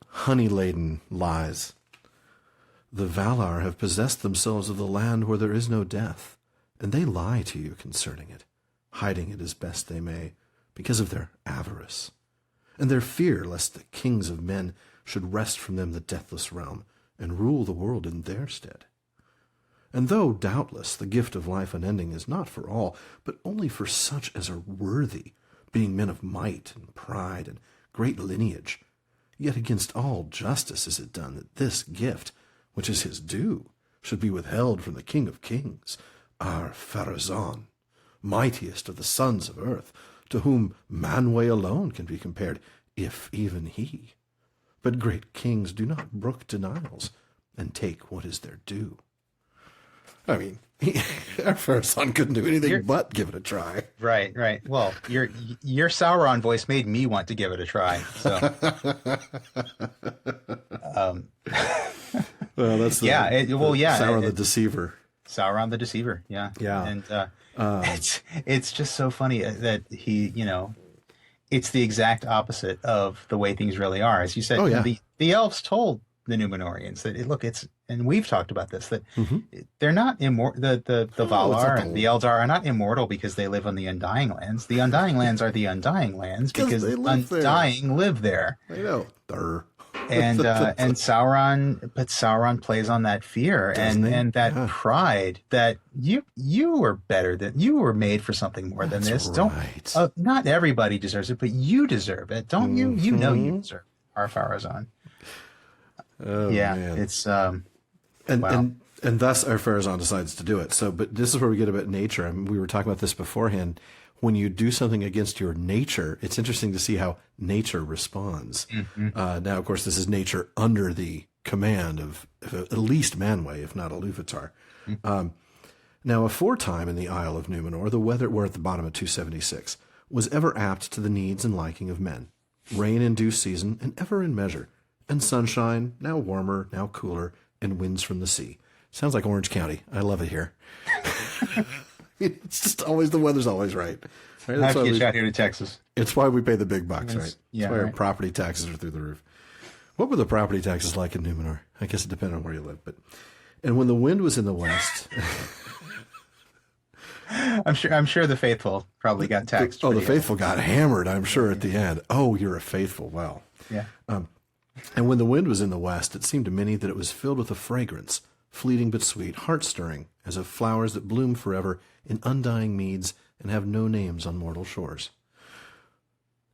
honey-laden lies. The Valar have possessed themselves of the land where there is no death, and they lie to you concerning it, hiding it as best they may, because of their avarice, and their fear lest the kings of men should wrest from them the deathless realm, and rule the world in their stead. And though, doubtless, the gift of life unending is not for all, but only for such as are worthy, being men of might and pride and great lineage, yet against all justice is it done that this gift, which is his due, should be withheld from the King of Kings, Ar-Pharazôn, mightiest of the sons of earth, to whom Manwë alone can be compared, if even he. But great kings do not brook denials, and take what is their due. I mean, Ar-Pharazôn couldn't do anything but give it a try. Right. Well, your Sauron voice made me want to give it a try. So, well, that's Sauron the Deceiver. Sauron the Deceiver. Yeah. And it's just so funny that he, it's the exact opposite of the way things really are. As you said, the elves told the Númenóreans that and we've talked about this, that they're not immortal. The Valar and the Eldar are not immortal because they live on the Undying Lands. The Undying Lands are the Undying Lands because the Undying live there. I know. And Sauron plays on that fear and that pride that you were better than you were made for something more than this. Right. Not everybody deserves it, but you deserve it, don't you? You know you deserve Ar-Pharazôn. Oh, man. It's and thus Ar-Pharazôn decides to do it. So, but this is where we get about nature. I mean, we were talking about this beforehand. When you do something against your nature, it's interesting to see how nature responds. Now, of course, this is nature under the command of at least Manwë, if not Ilúvatar. Now, aforetime in the Isle of Númenor, the weather, we're at the bottom of 276, was ever apt to the needs and liking of men. Rain in due season, and ever in measure, and sunshine, now warmer, now cooler, and winds from the sea. Sounds like Orange County. I love it here. It's just always, the weather's always right. I have to get you out here to Texas. It's why we pay the big bucks, right? Yeah, it's why our property taxes are through the roof. What were the property taxes like in Númenor? I guess it depended on where you live. And when the wind was in the west... I'm sure the faithful probably got taxed. The faithful got hammered, I'm sure, at the end. Oh, you're a faithful. Wow. Yeah. And when the wind was in the west, it seemed to many that it was filled with a fragrance, fleeting but sweet, heart-stirring, as of flowers that bloom forever in undying meads and have no names on mortal shores.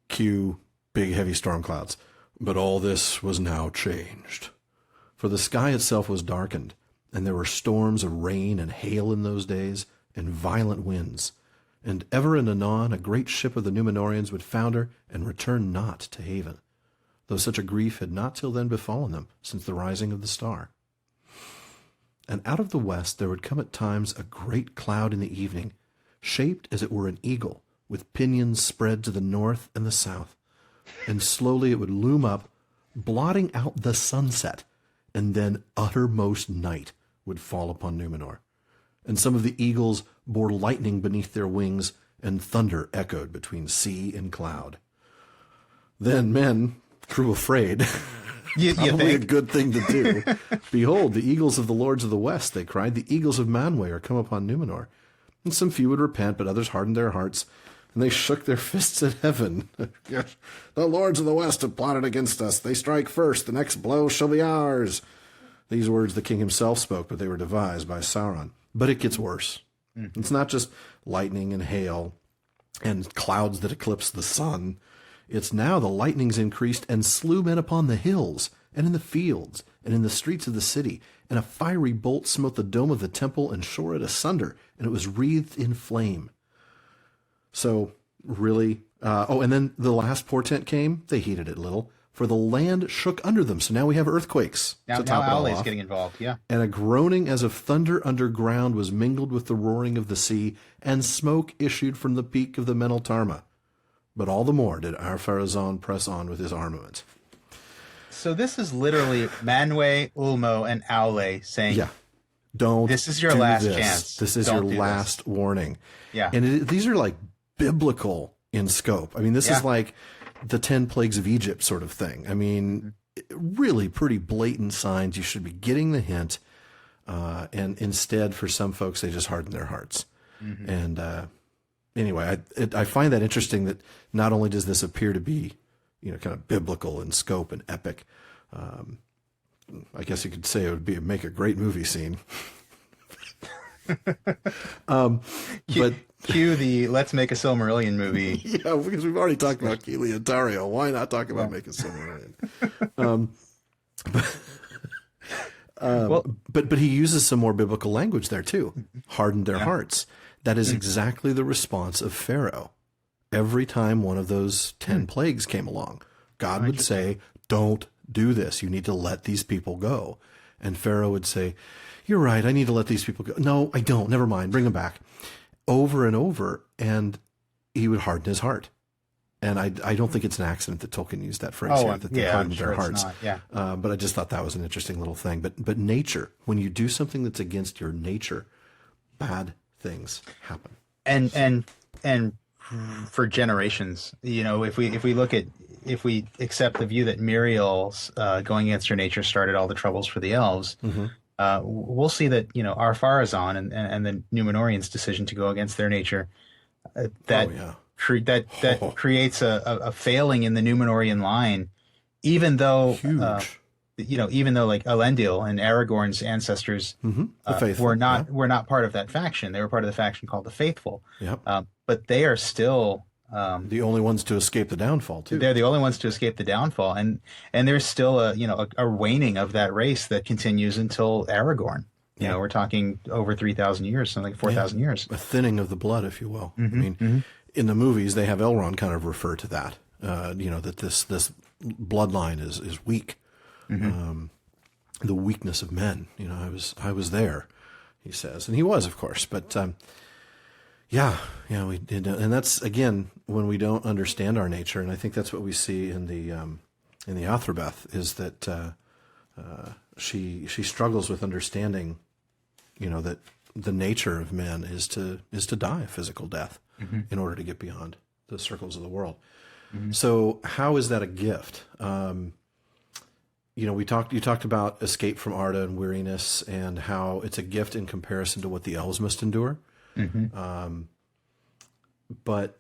Cue big heavy storm clouds. But all this was now changed. For the sky itself was darkened, and there were storms of rain and hail in those days, and violent winds. And ever and anon a great ship of the Númenóreans would founder and return not to haven, though such a grief had not till then befallen them since the rising of the star. And out of the west there would come at times a great cloud in the evening, shaped as it were an eagle, with pinions spread to the north and the south. And slowly it would loom up, blotting out the sunset, and then uttermost night would fall upon Númenor. And some of the eagles bore lightning beneath their wings, and thunder echoed between sea and cloud. Then men grew afraid. Probably a good thing to do. Behold, the eagles of the lords of the west, they cried. The eagles of Manwë are come upon Númenor. And some few would repent, but others hardened their hearts. and they shook their fists at heaven. Yes, the lords of the West have plotted against us. They strike first. The next blow shall be ours. These words the king himself spoke, but they were devised by Sauron. But it gets worse. Mm-hmm. It's not just lightning and hail and clouds that eclipse the sun. It's now the lightnings increased and slew men upon the hills and in the fields and in the streets of the city. And a fiery bolt smote the dome of the temple and shore it asunder, and it was wreathed in flame. So really, and then the last portent came. They heeded it little, for the land shook under them. So now we have earthquakes. Now Owl's getting involved, yeah. And a groaning as of thunder underground was mingled with the roaring of the sea, and smoke issued from the peak of the Meneltarma. But all the more did Ar-Pharazôn press on with his armament. So this is literally Manwë, Ulmo, and Aule saying, yeah, don't this is your last chance. This is your last warning. Yeah. And these are like biblical in scope. I mean, this is like the 10 plagues of Egypt sort of thing. I mean, really pretty blatant signs. You should be getting the hint. And instead, for some folks, they just harden their hearts. Mm-hmm. And anyway, I find that interesting that not only does this appear to be, kind of biblical in scope and epic. I guess you could say it would make a great movie scene. But cue the let's make a Silmarillion movie. Yeah, because we've already talked about Keely and Tario. Why not talk about making Silmarillion? But he uses some more biblical language there too. Hardened their hearts. That is exactly the response of Pharaoh. Every time one of those 10 plagues came along, God would say, don't do this. You need to let these people go. And Pharaoh would say, you're right. I need to let these people go. No, I don't. Never mind. Bring them back. Over and over. And he would harden his heart. And I don't think it's an accident that Tolkien used that phrase here, that they hardened their hearts. But I just thought that was an interesting little thing. But nature, when you do something that's against your nature, bad things happen. And for generations, if we accept the view that Muriel's going against her nature started all the troubles for the elves, we'll see that Ar-Pharazôn and the Númenóreans' decision to go against their nature creates a failing in the Númenórean line, even though even though like Elendil and Aragorn's ancestors were not part of that faction. They were part of the faction called the Faithful. Yep. But they are still the only ones to escape the downfall too. They're the only ones to escape the downfall, and there's still a waning of that race that continues until Aragorn. We're talking over 3,000 years, something like 4,000 years. A thinning of the blood, if you will. I mean, in the movies, they have Elrond kind of refer to that. That this bloodline is weak. The weakness of men. I was there, he says, and he was, of course. But we did, and that's again when we don't understand our nature, and I think that's what we see in the Athrobeth is that she struggles with understanding, that the nature of men is to die a physical death in order to get beyond the circles of the world. So how is that a gift? You talked about escape from Arda and weariness and how it's a gift in comparison to what the elves must endure. But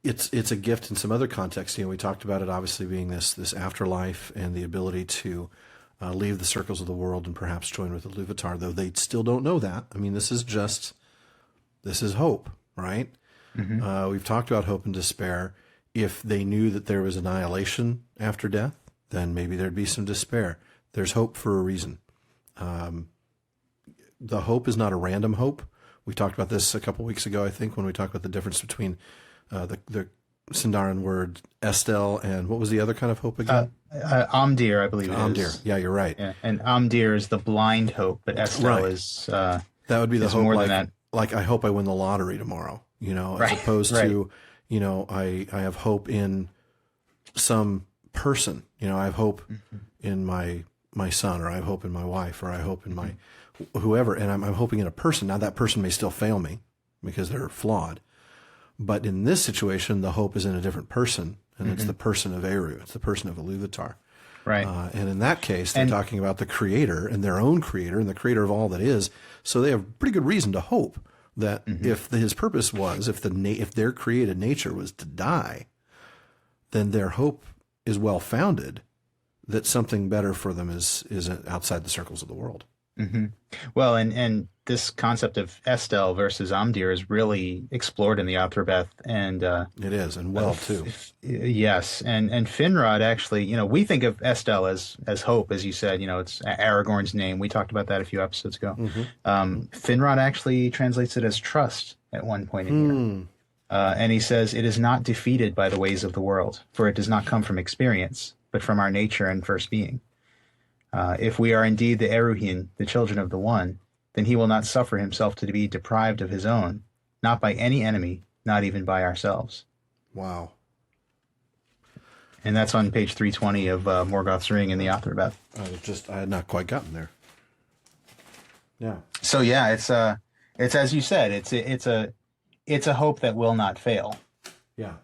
it's a gift in some other contexts. We talked about it obviously being this afterlife and the ability to leave the circles of the world and perhaps join with the Iluvatar, though they still don't know that. I mean, this is hope, right? We've talked about hope and despair. If they knew that there was annihilation after death, then maybe there'd be some despair. There's hope for a reason. The hope is not a random hope. We talked about this a couple weeks ago, I think, when we talked about the difference between the Sindarin word Estel and what was the other kind of hope again? Amdir, I believe it is. Amdir, yeah, you're right. Yeah. And Amdir is the blind hope, but Estel is that would be the hope more like, than that. Like I hope I win the lottery tomorrow, as opposed to, I have hope in some person, I have hope in my son, or I have hope in my wife, or I hope in my whoever, and I'm hoping in a person. Now that person may still fail me because they're flawed, but in this situation, the hope is in a different person, and it's the person of Eru, it's the person of Iluvatar. Right. And in that case, they're talking about the creator and their own creator and the creator of all that is. So they have pretty good reason to hope that if his purpose was, if their created nature was to die, then their hope is well founded that something better for them is outside the circles of the world. Mm-hmm. Well, and this concept of Estel versus Amdir is really explored in the Athrobeth, and it is, and well too. Yes, and Finrod actually, we think of Estel as hope, as you said. It's Aragorn's name. We talked about that a few episodes ago. Finrod actually translates it as trust at one point in here, and he says it is not defeated by the ways of the world, for it does not come from experience, but from our nature and first being. If we are indeed the Eruhin, the children of the One, then he will not suffer himself to be deprived of his own, not by any enemy, not even by ourselves. Wow. And that's on page 320 of Morgoth's Ring in the Athrobeth. I had not quite gotten there. Yeah. So yeah, it's as you said, it's a hope that will not fail. Yeah.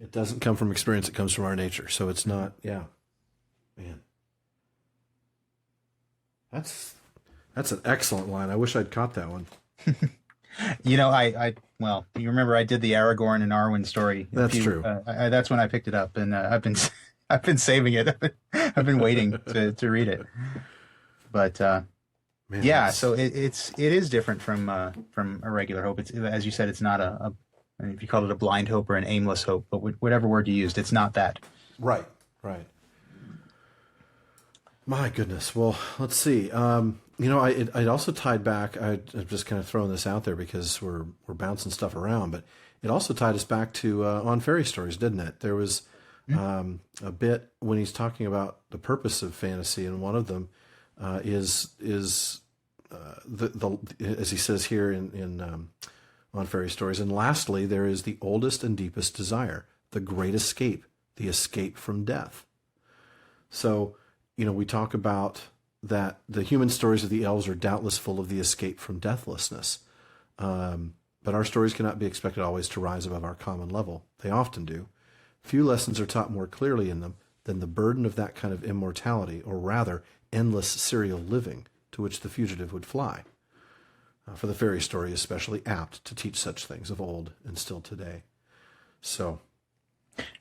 It doesn't come from experience, it comes from our nature. So it's not, yeah. Man. That's an excellent line. I wish I'd caught that one. Well, you remember I did the Aragorn and Arwen story. That's true. That's when I picked it up, and I've been saving it. I've been waiting to read it. But man, yeah, so it is different from a regular hope. It's, as you said, it's not a if you call it a blind hope or an aimless hope, but whatever word you used, it's not that. Right. My goodness. Well, let's see. It also tied back. I'm just kind of throwing this out there because we're bouncing stuff around, but it also tied us back to on fairy stories, didn't it? There was a bit when he's talking about the purpose of fantasy, and one of them is the as he says here in on fairy stories. And lastly, there is the oldest and deepest desire, the great escape, the escape from death. So, we talk about that the human stories of the elves are doubtless full of the escape from deathlessness. But our stories cannot be expected always to rise above our common level. They often do. Few lessons are taught more clearly in them than the burden of that kind of immortality, or rather, endless serial living, to which the fugitive would fly. For the fairy story is especially apt to teach such things of old and still today. So,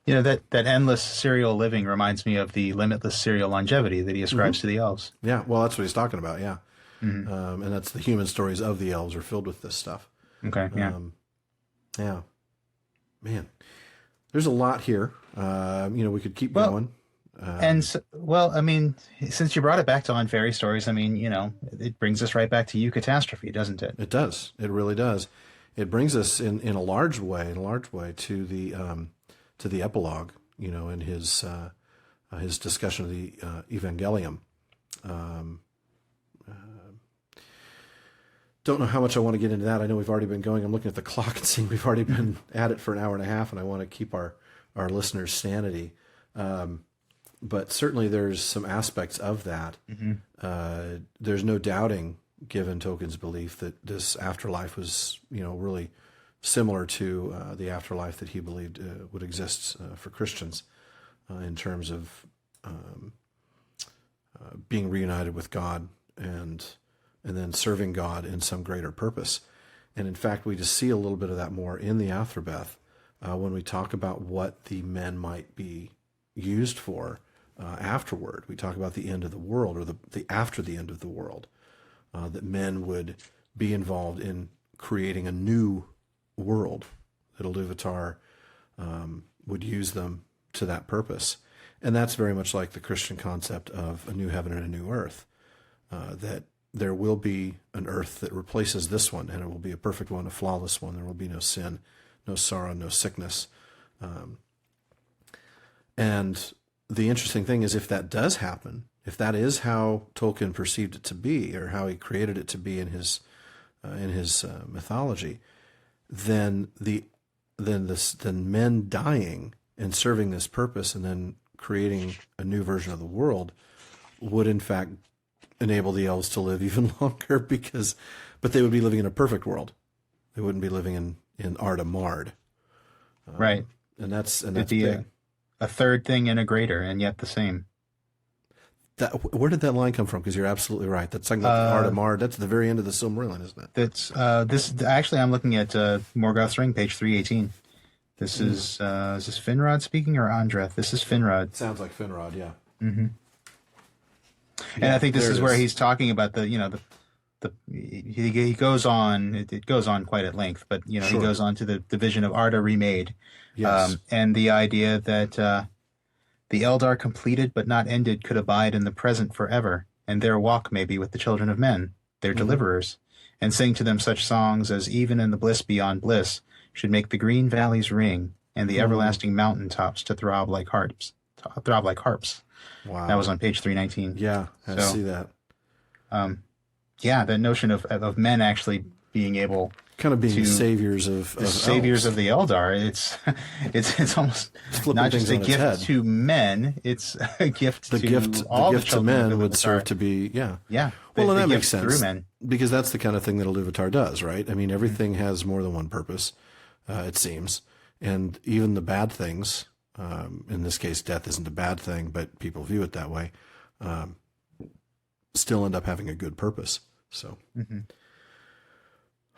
that endless serial living reminds me of the limitless serial longevity that he ascribes to the elves. Yeah, well, that's what he's talking about, yeah. And that's the human stories of the elves are filled with this stuff. Okay, yeah. Yeah. Man, there's a lot here. We could keep going. Since you brought it back to On Fairy Stories, it brings us right back to You Catastrophe, doesn't it? It does. It really does. It brings us in a large way to the epilogue, in his discussion of the Evangelium. Don't know how much I want to get into that. I know we've already been going. I'm looking at the clock and seeing we've already been at it for an hour and a half, and I want to keep our listeners' sanity. But certainly there's some aspects of that. There's no doubting, given Tolkien's belief, that this afterlife was, really similar to the afterlife that he believed would exist for Christians in terms of being reunited with God and then serving God in some greater purpose. And in fact, we just see a little bit of that more in the Athrobeth when we talk about what the men might be used for afterward. We talk about the end of the world, or the after the end of the world, that men would be involved in creating a new world, that Iluvatar would use them to that purpose. And that's very much like the Christian concept of a new heaven and a new earth, that there will be an earth that replaces this one, and it will be a perfect one, a flawless one. There will be no sin, no sorrow, no sickness. And the interesting thing is, if that does happen, if that is how Tolkien perceived it to be, or how he created it to be in his mythology, then men dying and serving this purpose and then creating a new version of the world would in fact enable the elves to live even longer, but they would be living in a perfect world. They wouldn't be living in Arda Mard. Right. And that's big. A third thing and a greater, and yet the same. Where did that line come from? Because you're absolutely right. That's talking about the Art of Mar. That's the very end of the Silmarillion, isn't it? That's this. Actually, I'm looking at Morgoth's Ring, page 318. This is this Finrod speaking or Andreth? This is Finrod. Sounds like Finrod, yeah. Mm-hmm. And I think this is where he's talking about he goes on. It goes on quite at length, but he goes on to the vision of Arda remade, yes. And the idea that the Eldar completed but not ended could abide in the present forever, and their walk may be with the children of men, their deliverers, and sing to them such songs as even in the bliss beyond bliss should make the green valleys ring and the everlasting mountain tops to throb like harps. Wow. That was on page 319. Yeah, I see that. Yeah, that notion of men actually being able kind of being saviors of saviors of the Eldar. It's almost not just a gift to men; it's a gift to all the children to men of would Iluvatar. Serve to be yeah. Well, and that makes sense through men. Because that's the kind of thing that Iluvatar does, right? I mean, everything has more than one purpose, it seems, and even the bad things. In this case, death isn't a bad thing, but people view it that way. Still end up having a good purpose. So.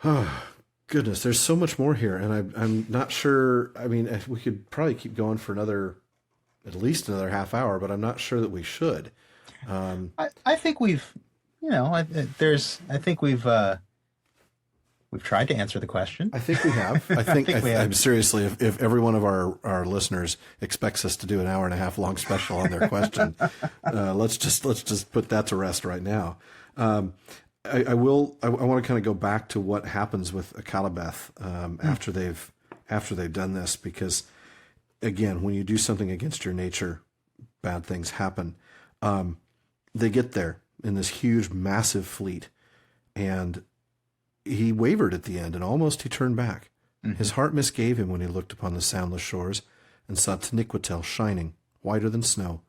Oh, goodness, there's so much more here, and I'm not sure. I mean, we could probably keep going for at least another half hour, but I'm not sure that we should. I think we've tried to answer the question. I think we have. I think we have. I'm seriously, if every one of our listeners expects us to do an hour and a half long special on their question, let's just put that to rest right now. I want to kind of go back to what happens with Akallabeth after they've done this, because again, when you do something against your nature, bad things happen. They get there in this huge, massive fleet, and he wavered at the end, and almost he turned back. Mm-hmm. His heart misgave him when he looked upon the soundless shores and saw Taniquetil shining, whiter than snow,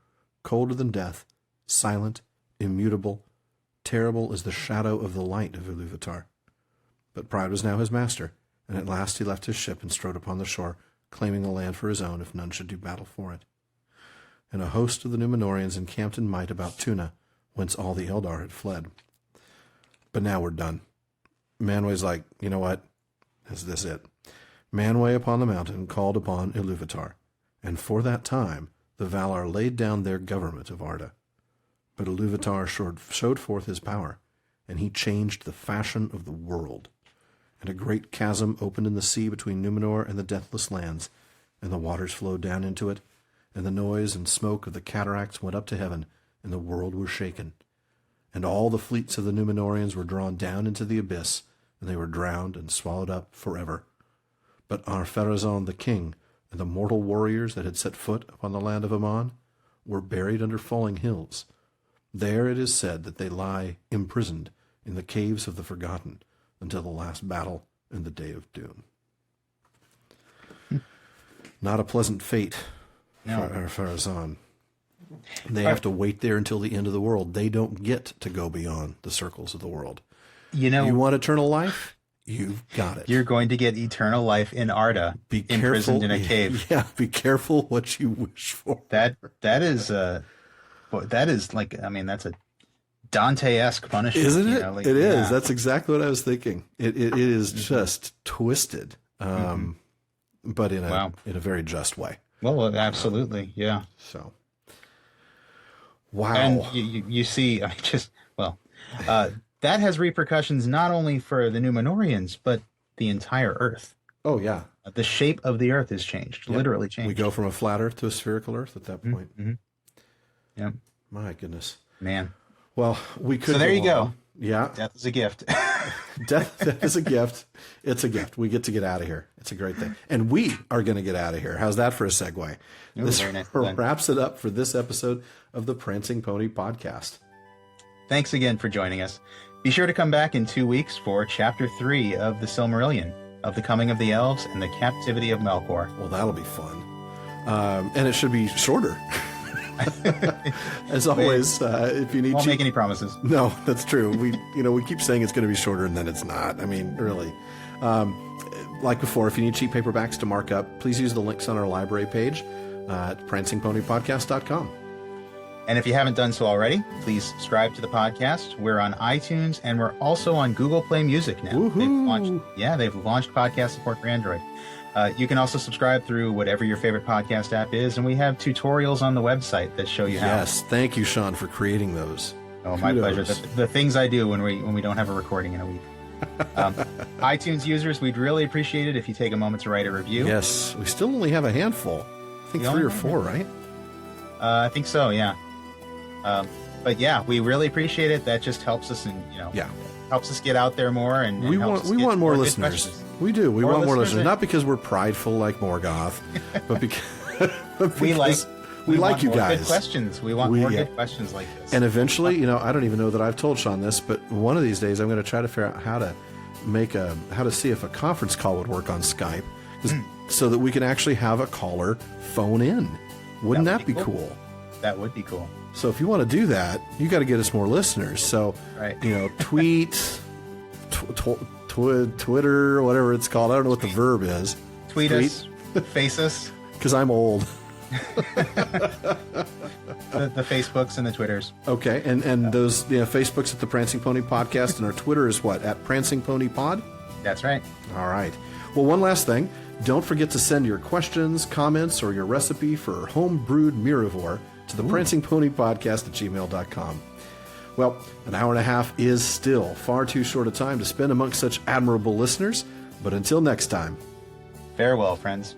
colder than death, silent, immutable, terrible as the shadow of the light of Iluvatar. But pride was now his master, and at last he left his ship and strode upon the shore, claiming the land for his own if none should do battle for it. And a host of the Númenóreans encamped in might about Tuna, whence all the Eldar had fled. But now we're done. Manway's like, you know what? Is this it? Manway upon the mountain called upon Iluvatar, and for that time the Valar laid down their government of Arda. But Iluvatar showed forth his power, and he changed the fashion of the world. And a great chasm opened in the sea between Númenor and the Deathless Lands, and the waters flowed down into it, and the noise and smoke of the cataracts went up to heaven, and the world was shaken. And all the fleets of the Númenóreans were drawn down into the abyss, and they were drowned and swallowed up forever. But Ar-Pharazôn the king, and the mortal warriors that had set foot upon the land of Aman, were buried under falling hills. There it is said that they lie imprisoned in the caves of the Forgotten until the last battle and the day of doom. Not a pleasant fate for Ar-Pharazôn. They have to wait there until the end of the world. They don't get to go beyond the circles of the world. You want eternal life? You've got it. You're going to get eternal life in Arda, imprisoned in a cave. Yeah, be careful what you wish for. That is like, I mean, that's a Dante-esque punishment. Isn't it? It is. That's exactly what I was thinking. It is just twisted, but in a very just way. Well, absolutely, yeah. So, wow. And you see, that has repercussions not only for the Númenóreans, but the entire Earth. Oh, yeah. The shape of the Earth is changed, literally changed. We go from a flat Earth to a spherical Earth at that point. Mm-hmm. Yeah. My goodness. Man. Well, we could. So there you go. Yeah. Death is a gift. Death is a gift. It's a gift. We get to get out of here. It's a great thing. And we are going to get out of here. How's that for a segue? Ooh, this nice wraps it up for this episode of the Prancing Pony Podcast. Thanks again for joining us. Be sure to come back in 2 weeks for Chapter 3 of the Silmarillion, of the coming of the elves and the captivity of Melkor. Well, that'll be fun. And it should be shorter. As always, if you need, won't make any promises. No, that's true. We keep saying it's going to be shorter, and then it's not. I mean, really. Like before, if you need cheap paperbacks to mark up, please use the links on our library page at prancingponypodcast.com. And if you haven't done so already, please subscribe to the podcast. We're on iTunes, and we're also on Google Play Music now. They've launched podcast support for Android. You can also subscribe through whatever your favorite podcast app is, and we have tutorials on the website that show you how. Yes, thank you, Sean, for creating those. Oh, my pleasure. The things I do when we don't have a recording in a week. iTunes users, we'd really appreciate it if you take a moment to write a review. Yes, we still only have a handful. I think 3 or 4, right? I think so, yeah. But yeah, we really appreciate it. That just helps us, and helps us get out there more. And we want more listeners. We do. We want more listeners. Not because we're prideful like Morgoth, but because we like you guys. Good questions. We want more good questions like this. And eventually, I don't even know that I've told Sean this, but one of these days I'm going to try to figure out how to see if a conference call would work on Skype, so that we can actually have a caller phone in. Wouldn't that be cool? That would be cool. So if you want to do that, you got to get us more listeners. So, tweet, Twitter, whatever it's called. I don't know what the verb is. Tweet us, face us. Because I'm old. The Facebooks and the Twitters. Okay, and those Facebook's at the Prancing Pony Podcast, and our Twitter is what? At Prancing Pony Pod? That's right. All right. Well, one last thing. Don't forget to send your questions, comments, or your recipe for home-brewed Miravore to the Prancing Pony Podcast at gmail.com. Well, an hour and a half is still far too short a time to spend amongst such admirable listeners, but until next time. Farewell, friends.